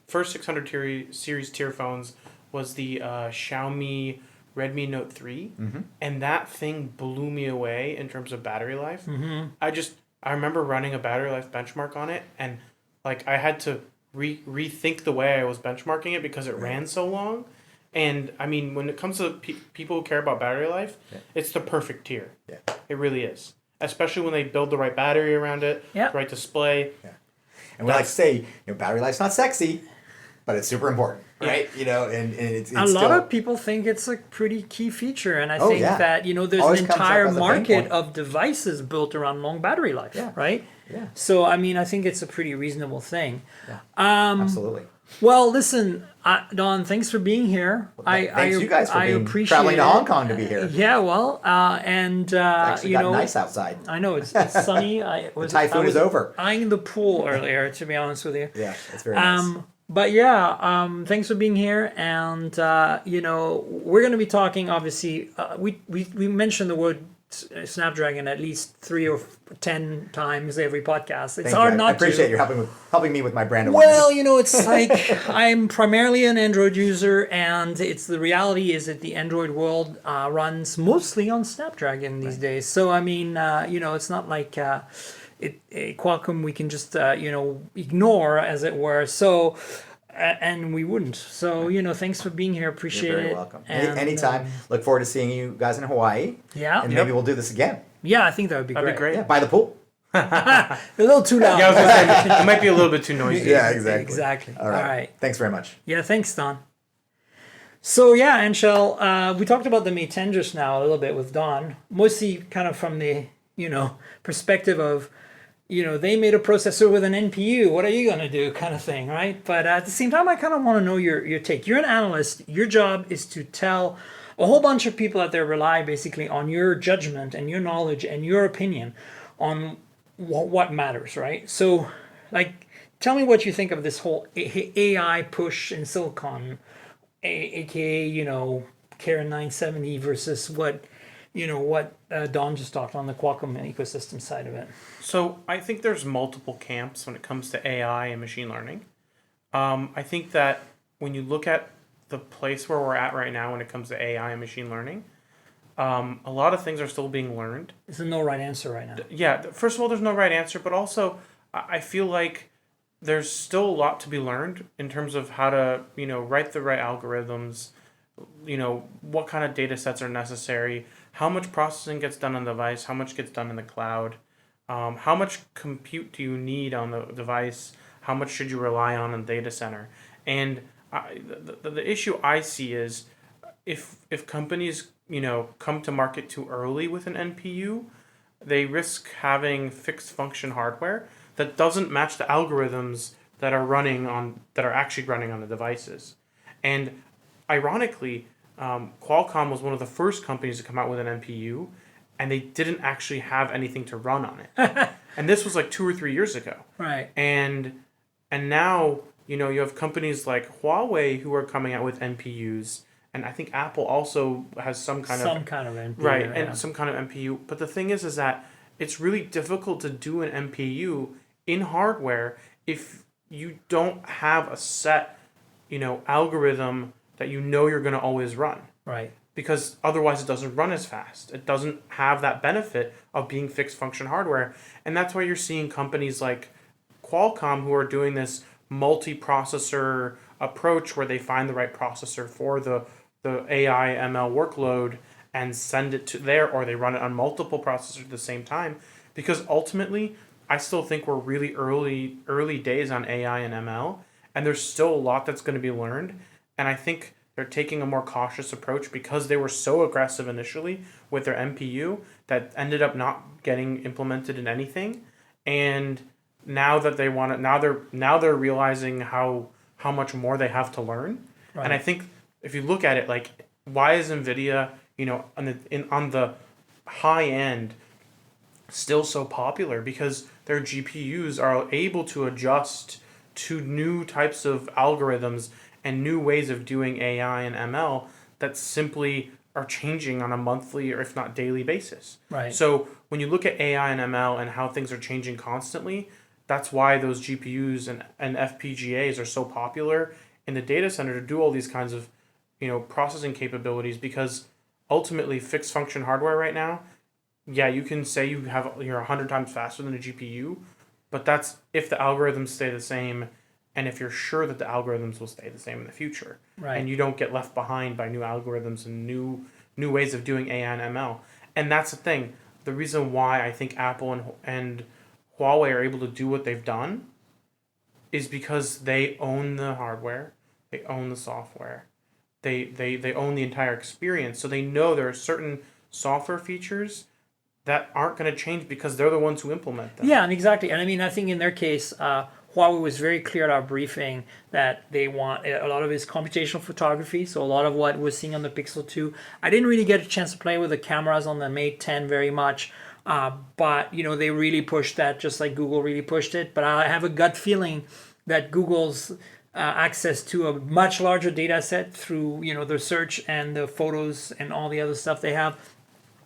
first 600 series tier phones was the Xiaomi Redmi Note 3, and that thing blew me away in terms of battery life. I remember running a battery life benchmark on it, and I had to rethink the way I was benchmarking it because it ran so long. And I mean, when it comes to people who care about battery life, it's the perfect tier. Yeah. It really is, especially when they build the right battery around it, the right display. Yeah. And we like to say, battery life's not sexy, but it's super important. Right, and it's a lot of people think it's a pretty key feature, and I think that there's an entire market of devices built around long battery life, right? Yeah. So I mean, I think it's a pretty reasonable thing. Yeah. Absolutely. Well, listen, Don, thanks for being here. Well, thanks you guys for being traveling to Hong Kong to be here. Yeah, well, and it's actually got nice outside. I know it's sunny. The typhoon is over. Eyeing the pool earlier, to be honest with you. Yeah, it's very nice. But thanks for being here, and we're going to be talking. Obviously, we mentioned the word Snapdragon at least 3 or 10 times every podcast. It's hard not to. I appreciate you helping me with my brand awareness. Well, it's like I'm primarily an Android user, and the reality is that the Android world runs mostly on Snapdragon these days. So I mean, it's not like Qualcomm we can just ignore, as it were. So and we wouldn't. So, thanks for being here. Appreciate You're it. very welcome. And, Anytime. Look forward to seeing you guys in Hawaii. Yeah. And maybe we'll do this again. Yeah, I think that would be That'd be great. Yeah, by the pool. A little too loud. Yeah, I was gonna say, it might be a little bit too noisy. Yeah, exactly. Exactly. All right. Thanks very much. Yeah, thanks, Don. So yeah, Anshel, we talked about the Mate 10 just now a little bit with Don, mostly kind of from the, perspective of, they made a processor with an NPU. What are you going to do kind of thing, right? But at the same time, I kind of want to know your take. You're an analyst. Your job is to tell a whole bunch of people out there rely basically on your judgment and your knowledge and your opinion on what matters, right? So, tell me what you think of this whole AI push in silicon, aka Karen 970 versus what Don just talked on the Qualcomm ecosystem side of it. So I think there's multiple camps when it comes to AI and machine learning. I think that when you look at the place where we're at right now when it comes to AI and machine learning, a lot of things are still being learned. There's no right answer right now. Yeah, first of all, there's no right answer, but also I feel like there's still a lot to be learned in terms of how to, write the right algorithms, what kind of data sets are necessary, how much processing gets done on the device, how much gets done in the cloud, how much compute do you need on the device, how much should you rely on the data center. And the issue I see is if companies, come to market too early with an NPU, they risk having fixed function hardware that doesn't match the algorithms that are actually running on the devices. And ironically, Qualcomm was one of the first companies to come out with an NPU, and they didn't actually have anything to run on it. And this was like 2 or 3 years ago. Right. And now, you have companies like Huawei who are coming out with NPUs, and I think Apple also has some kind of NPU. right, yeah. and some kind of NPU. But the thing is that it's really difficult to do an NPU in hardware if you don't have a set, algorithm that you're going to always run. Right. Because otherwise it doesn't run as fast. It doesn't have that benefit of being fixed function hardware. And that's why you're seeing companies like Qualcomm who are doing this multi-processor approach where they find the right processor for the AI ML workload and send it to there, or they run it on multiple processors at the same time. Because ultimately, I still think we're really early days on AI and ML, and there's still a lot that's going to be learned. And I think they're taking a more cautious approach because they were so aggressive initially with their NPU that ended up not getting implemented in anything. And now that they want it, now they're realizing how much more they have to learn. Right. And I think if you look at it, like, why is NVIDIA, on the high end still so popular? Because their GPUs are able to adjust to new types of algorithms and new ways of doing AI and ML that simply are changing on a monthly or if not daily basis. Right. So when you look at AI and ML and how things are changing constantly, that's why those GPUs and FPGAs are so popular in the data center to do all these kinds of, processing capabilities, because ultimately fixed function hardware right now, yeah, you can say you're 100 times faster than a GPU, but that's if the algorithms stay the same and if you're sure that the algorithms will stay the same in the future. Right. And you don't get left behind by new algorithms and new ways of doing AI and ML. And that's the thing. The reason why I think Apple and Huawei are able to do what they've done is because they own the hardware, they own the software, they own the entire experience. So they know there are certain software features that aren't going to change because they're the ones who implement them. Yeah, exactly. And I mean, I think in their case, Huawei was very clear at our briefing that they want a lot of his computational photography. So a lot of what we're seeing on the Pixel 2. I didn't really get a chance to play with the cameras on the Mate 10 very much. But, they really pushed that just like Google really pushed it. But I have a gut feeling that Google's access to a much larger data set through, their search and the photos and all the other stuff they have,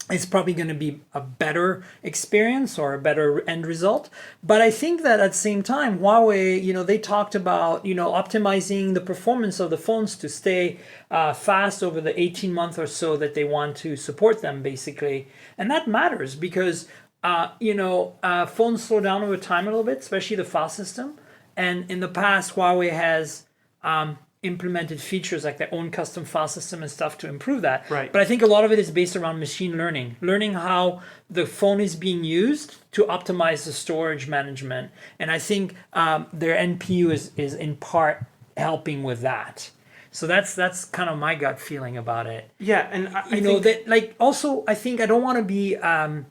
it's probably going to be a better experience or a better end result. But I think that at the same time, Huawei, they talked about, optimizing the performance of the phones to stay fast over the 18-month or so that they want to support them, basically. And that matters because, phones slow down over time a little bit, especially the file system. And in the past, Huawei has implemented features like their own custom file system and stuff to improve that. Right. But I think a lot of it is based around machine learning how the phone is being used to optimize the storage management. And I think their NPU is in part helping with that. So that's kind of my gut feeling about it. Yeah, and I think that, like, also I think I don't want to be that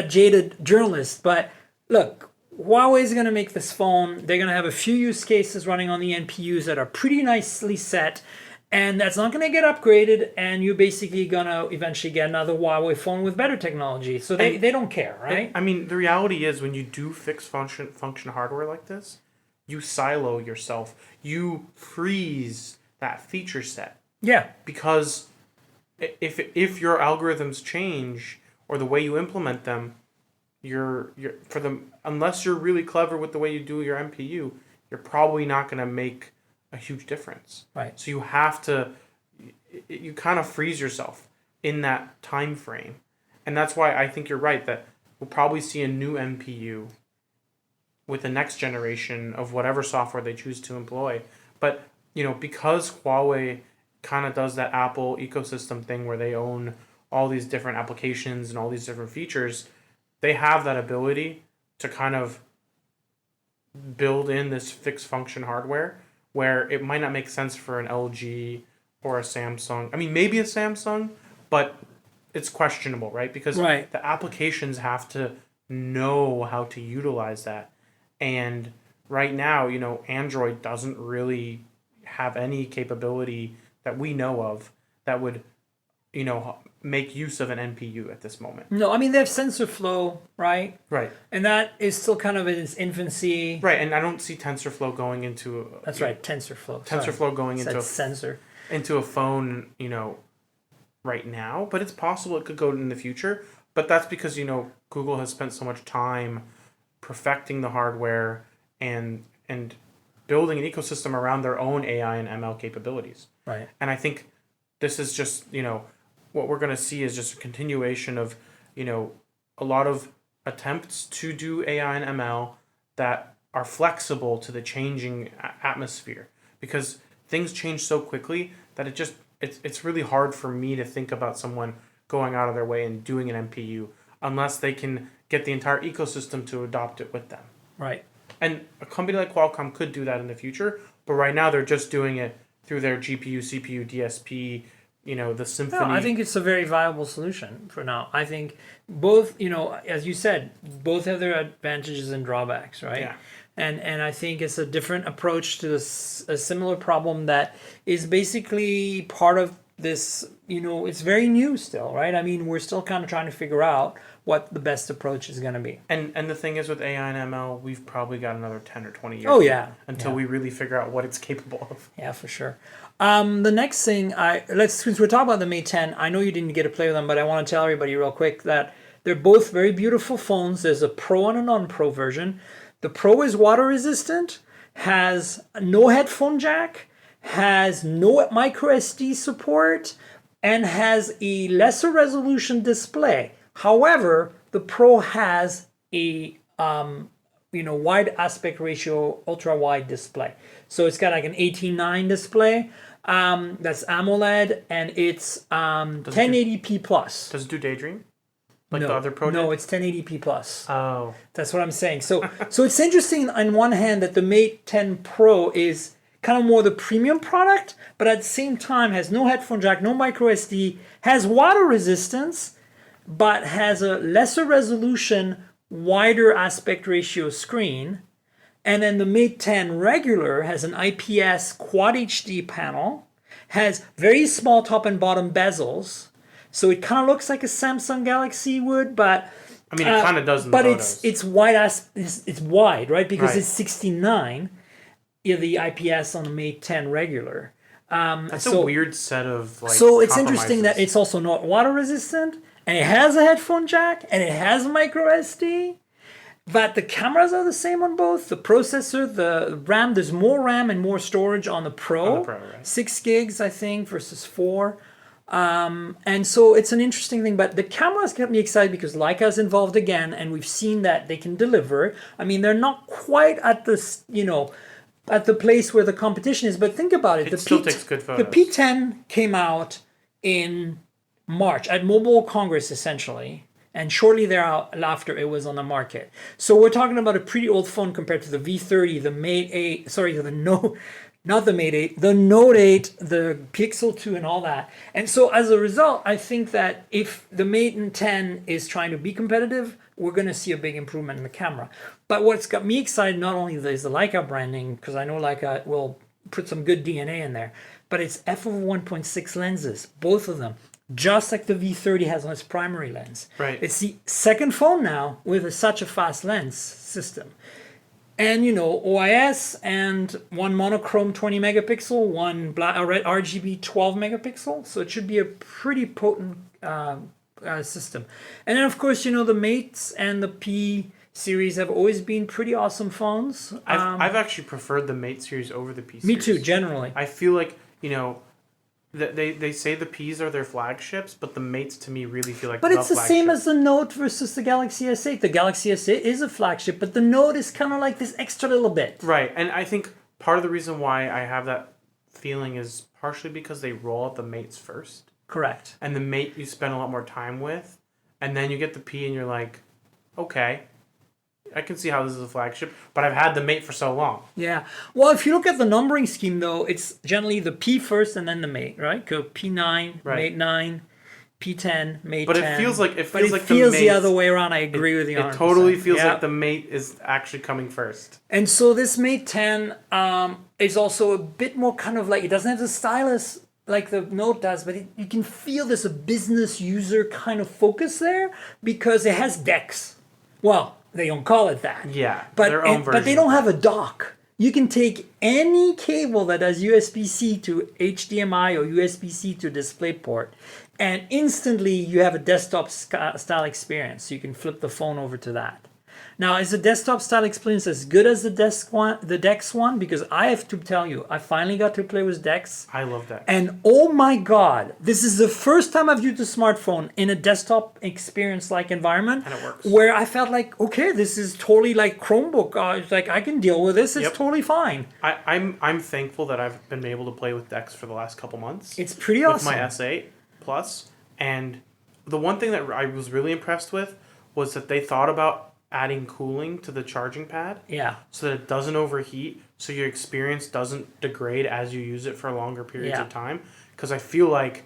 jaded journalist, but look, Huawei is going to make this phone. They're going to have a few use cases running on the NPUs that are pretty nicely set, and that's not going to get upgraded, and you're basically going to eventually get another Huawei phone with better technology. So they don't care, right? I mean, the reality is when you do fix function hardware like this, you silo yourself. You freeze that feature set. Yeah. Because if your algorithms change or the way you implement them, unless you're really clever with the way you do your NPU, you're probably not going to make a huge difference. Right. So you have to, you kind of freeze yourself in that time frame, and that's why I think you're right that we'll probably see a new NPU with the next generation of whatever software they choose to employ. But because Huawei kind of does that Apple ecosystem thing where they own all these different applications and all these different features, they have that ability to kind of build in this fixed function hardware where it might not make sense for an LG or a Samsung. I mean, maybe a Samsung, but it's questionable, right? Because the applications have to know how to utilize that. And right now, Android doesn't really have any capability that we know of that would, make use of an NPU at this moment. No, I mean, they have TensorFlow, right? Right. And that is still kind of in its infancy. Right, and I don't see TensorFlow going into... That's right, TensorFlow. TensorFlow going into a phone, right now. But it's possible it could go in the future. But that's because, Google has spent so much time perfecting the hardware and building an ecosystem around their own AI and ML capabilities. Right. And I think this is just, what we're going to see is just a continuation of, a lot of attempts to do AI and ML that are flexible to the changing atmosphere, because things change so quickly that it's really hard for me to think about someone going out of their way and doing an NPU unless they can get the entire ecosystem to adopt it with them. Right. And a company like Qualcomm could do that in the future, but right now they're just doing it through their GPU, CPU, DSP, the Symphony. No, I think it's a very viable solution for now. I think both, as you said, both have their advantages and drawbacks, right? Yeah. And I think it's a different approach to a similar problem that is basically part of this, it's very new still, right? I mean, we're still kind of trying to figure out what the best approach is going to be. And the thing is with AI and ML, we've probably got another 10 or 20 years. Oh, yeah. Until we really figure out what it's capable of. Yeah, for sure. The next thing, since we're talking about the Mate 10, I know you didn't get to play with them, but I want to tell everybody real quick that they're both very beautiful phones. There's a Pro and a non-Pro version. The Pro is water resistant, has no headphone jack, has no micro SD support, and has a lesser resolution display. However, the Pro has a wide aspect ratio, ultra wide display. So it's got like an 18:9 display. That's AMOLED, and it's 1080p plus. Does it do Daydream? Like the other Pro did? No, it's 1080p plus. Oh. That's what I'm saying. So it's interesting on one hand that the Mate 10 Pro is kind of more the premium product, but at the same time has no headphone jack, no micro SD, has water resistance, but has a lesser resolution, wider aspect ratio screen. And then the Mate 10 regular has an IPS Quad HD panel, has very small top and bottom bezels. So it kind of looks like a Samsung Galaxy would, but I mean, it kind of does in the photos. But it's wide, it's wide, right? Because it's 69, the IPS on the Mate 10 regular. That's a weird set of So it's interesting that it's also not water resistant, and it has a headphone jack, and it has micro SD. But the cameras are the same on both. The processor, the RAM, there's more RAM and more storage on the Pro. On the Pro, right. 6 gigs, I think, versus 4. And so it's an interesting thing. But the cameras get me excited because Leica's involved again, and we've seen that they can deliver. I mean, they're not quite at this, at the place where the competition is. But think about it. It still takes good photos. The P10 came out in March at Mobile Congress, essentially. And shortly thereafter, it was on the market. So we're talking about a pretty old phone compared to the V30, the Mate 8, not the Mate 8, the Note 8, the Pixel 2, and all that. And so as a result, I think that if the Mate 10 is trying to be competitive, we're going to see a big improvement in the camera. But what's got me excited not only is the Leica branding, because I know Leica will put some good DNA in there, but it's f/1.6 lenses, both of them. Just like the V30 has on its primary lens. Right. It's the second phone now with such a fast lens system. And, OIS and one monochrome 20 megapixel, one red RGB 12 megapixel. So it should be a pretty potent system. And then, of course, the Mates and the P series have always been pretty awesome phones. I've actually preferred the Mate series over the P series. Me too, generally. I feel like, they say the Ps are their flagships, but the Mates to me really feel like But it's the same as the Note versus the Galaxy S8. The Galaxy S8 is a flagship, but the Note is kind of like this extra little bit. Right, and I think part of the reason why I have that feeling is partially because they roll out the Mates first. Correct. And the Mate you spend a lot more time with, and then you get the P and you're like, okay, I can see how this is a flagship, but I've had the Mate for so long. Yeah. Well, if you look at the numbering scheme, though, it's generally the P first and then the Mate, right? Go P9, Right. Mate 9, P10, Mate But 10. it feels like the other way around. I agree with you. It 100%. totally feels Yeah. like the Mate is actually coming first. And so this Mate 10 is also a bit more kind of like, it doesn't have the stylus like the Note does, but you can feel there's a business user kind of focus there because it has DeX. Well, they don't call it that. Yeah, but their own version. But they don't have a dock. You can take any cable that has USB-C to HDMI or USB-C to DisplayPort, and instantly you have a desktop style experience. So you can flip the phone over to that. Now, is the desktop style experience as good as the DeX one? Because I have to tell you, I finally got to play with DeX. I love that. And oh my God, this is the first time I've used a smartphone in a desktop experience-like environment. And it works. Where I felt like, okay, this is totally like Chromebook. It's like, I can deal with this. It's Yep. totally fine. I'm thankful that I've been able to play with DeX for the last couple months. It's pretty with awesome. my S8 Plus. And the one thing that I was really impressed with was that they thought about adding cooling to the charging pad. Yeah. So that it doesn't overheat, so your experience doesn't degrade as you use it for longer periods Yeah. of time. Because I feel like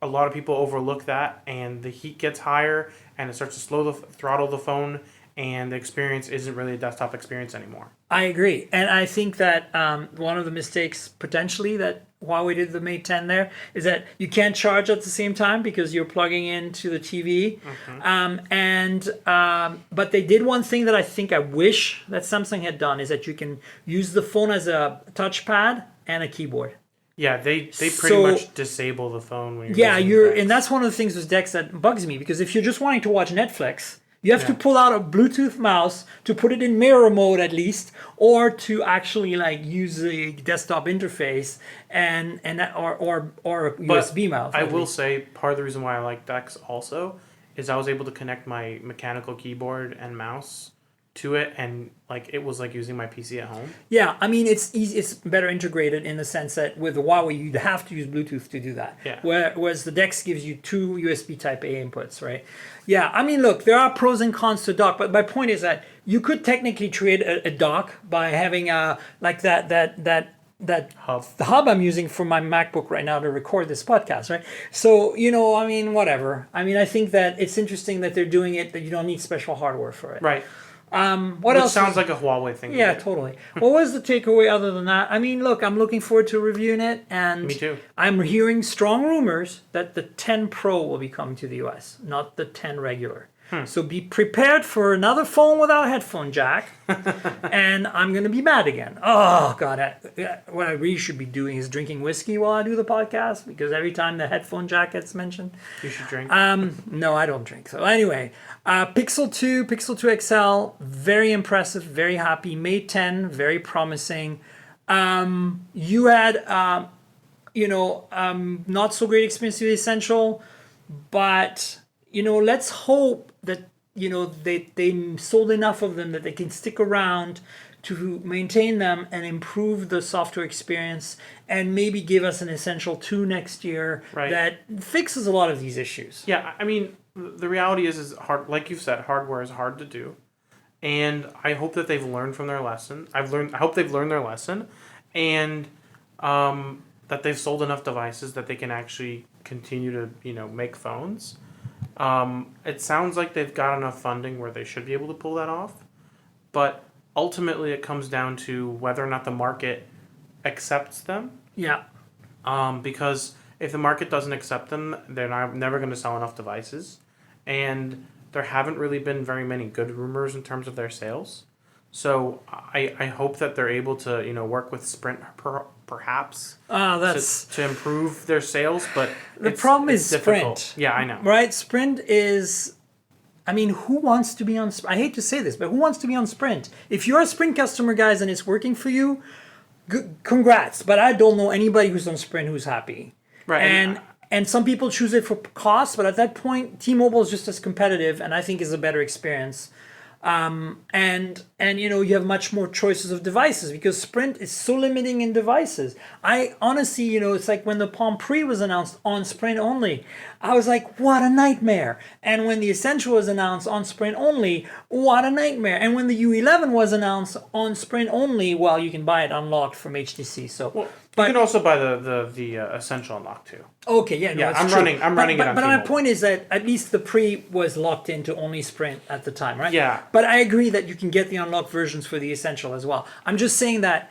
a lot of people overlook that, and the heat gets higher, and it starts to throttle the phone, and the experience isn't really a desktop experience anymore. I agree. And I think that one of the mistakes potentially that Huawei did the Mate 10 there is that you can't charge at the same time because you're plugging into the TV. But they did one thing that I think I wish that Samsung had done is that you can use the phone as a touchpad and a keyboard. Yeah, they pretty So- much disable the phone when you're Yeah, using DeX. and that's one of the things with DeX that bugs me because if you're just wanting to watch Netflix, you have to Yeah. pull out a Bluetooth mouse to put it in mirror mode at least, or to actually like use a desktop interface or a USB mouse. I at will least. say part of the reason why I like DeX also is I was able to connect my mechanical keyboard and mouse to it, and like it was like using my PC at home. Yeah, I mean it's easy. It's better integrated in the sense that with the Huawei you'd have to use Bluetooth to do that. Yeah. Whereas the DeX gives you two USB Type A inputs, right? Yeah, I mean look, there are pros and cons to dock, but my point is that you could technically create a dock by having like that Hub. the hub I'm using for my MacBook right now to record this podcast, right? So, I mean, whatever. I mean, I think that it's interesting that they're doing it, that you don't need special hardware for it. Right. What Which else? sounds like a Huawei thing. to Yeah, do. totally. What was the takeaway other than that? I mean, look, I'm looking forward to reviewing it, and Me too. I'm hearing strong rumors that the 10 Pro will be coming to the US, not the 10 regular. So be prepared for another phone without a headphone jack, and I'm going to be mad again. Oh, God. What I really should be doing is drinking whiskey while I do the podcast, because every time the headphone jack gets mentioned. You should drink. No, I don't drink. So anyway, Pixel 2, Pixel 2 XL, very impressive, very happy. Mate 10, very promising. You had, not so great experience with the Essential, but, let's hope that, they sold enough of them that they can stick around to maintain them and improve the software experience and maybe give us an Essential 2 next year that fixes a lot of these issues. Yeah, I mean, the reality is hard. Like you've said, hardware is hard to do. And I hope that they've learned from their lesson. I hope they've learned their lesson, and that they've sold enough devices that they can actually continue to make phones. It sounds like they've got enough funding where they should be able to pull that off, but ultimately it comes down to whether or not the market accepts them. Yeah. Because if the market doesn't accept them, they're never going to sell enough devices, and there haven't really been very many good rumors in terms of their sales. So I hope that they're able to work with Sprint perhaps to improve their sales. But the problem is difficult. Sprint. Yeah, I know. Right? Sprint is. I mean, who wants to be on? I hate to say this, but who wants to be on Sprint? If you're a Sprint customer, guys, and it's working for you, congrats. But I don't know anybody who's on Sprint who's happy. Right. And some people choose it for cost, but at that point, T-Mobile is just as competitive, and I think is a better experience. And you have much more choices of devices because Sprint is so limiting in devices. I honestly, it's like when the Palm Pre was announced on Sprint only, I was like, what a nightmare. And when the Essential was announced on Sprint only, what a nightmare. And when the U11 was announced on Sprint only, well, you can buy it unlocked from HTC. So, you can also buy the Essential unlocked too. Okay, yeah, no, I'm running it on But my T-Mobile. point is that at least the Pre was locked into only Sprint at the time, right? Yeah. But I agree that you can get the unlocked versions for the Essential as well. I'm just saying that,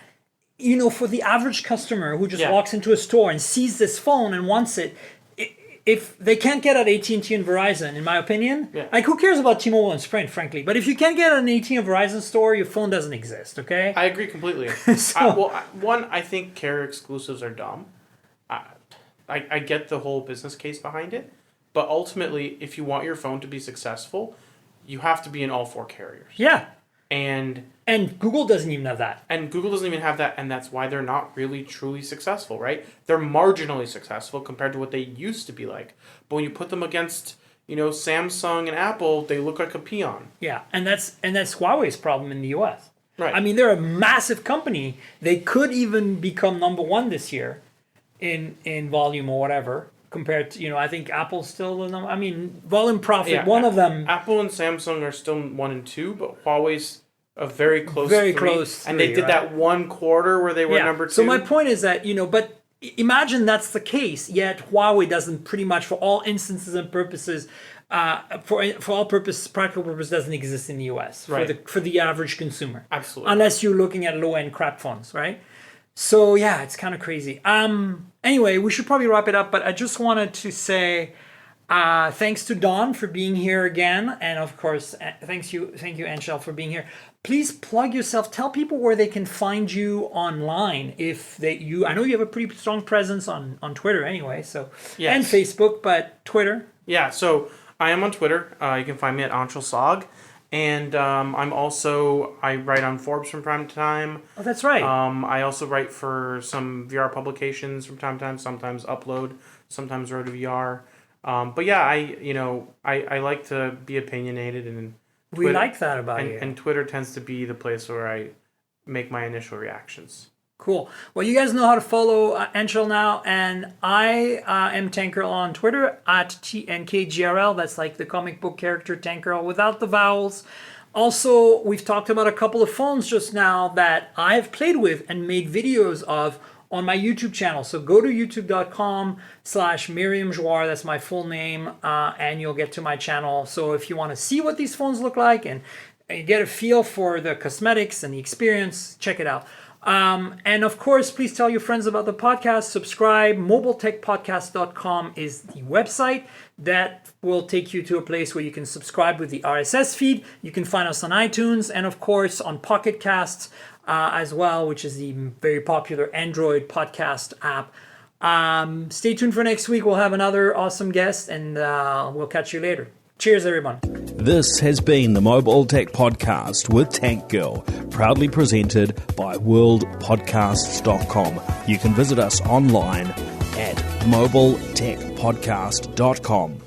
for the average customer who just walks into a store and sees this phone and wants it, if they can't get at AT&T and Verizon, in my opinion, like who cares about T-Mobile and Sprint, frankly? But if you can't get at an AT&T and Verizon store, your phone doesn't exist, okay? I agree completely. I think carrier exclusives are dumb. I get the whole business case behind it, but ultimately, if you want your phone to be successful, you have to be in all four carriers. Yeah. And Google doesn't even have that. And Google doesn't even have that, and that's why they're not really truly successful, right? They're marginally successful compared to what they used to be like. But when you put them against, Samsung and Apple, they look like a peon. Yeah, and that's Huawei's problem in the US. Right. I mean, they're a massive company. They could even become number one this year in volume or whatever. Compared to, I think Apple's still the number. I mean, volume profit, one of them. Apple and Samsung are still 1 and 2, but Huawei's a very close close and they did that one quarter where they were number 2. So my point is that, but imagine that's the case, yet Huawei doesn't pretty much, for all instances and purposes, for all practical purposes, doesn't exist in the US for the average consumer. Absolutely. Unless you're looking at low-end crap phones, right? So yeah, it's kind of crazy. Anyway, we should probably wrap it up, but I just wanted to say thanks to Don for being here again, and of course, thank you, Anshel, for being here. Please plug yourself. Tell people where they can find you online. I know you have a pretty strong presence on Twitter anyway, so and Facebook, but Twitter. Yeah, so I am on Twitter. You can find me at Anshel Sag. And I write on Forbes from time to time. Oh, that's right. I also write for some VR publications from time to time, sometimes Upload, sometimes Road to VR. But yeah, I like to be opinionated, and Twitter, we like that about you. And Twitter tends to be the place where I make my initial reactions. Cool. Well, you guys know how to follow Anshel now, and I am Tankerl on Twitter at TNKGRL. That's like the comic book character Tankerl without the vowels. Also, we've talked about a couple of phones just now that I've played with and made videos of on my YouTube channel. So go to youtube.com/Miriam Jouar, that's my full name, and you'll get to my channel. So if you want to see what these phones look like and get a feel for the cosmetics and the experience, check it out. And of course, please tell your friends about the podcast. Subscribe. mobiletechpodcast.com is the website that will take you to a place where you can subscribe with the RSS feed. You can find us on iTunes and of course on Pocket Casts as well, which is the very popular Android podcast app. Stay tuned for next week. We'll have another awesome guest, and we'll catch you later. Cheers, everyone. This has been the Mobile Tech Podcast with Tank Girl, proudly presented by worldpodcasts.com. You can visit us online at mobiletechpodcast.com.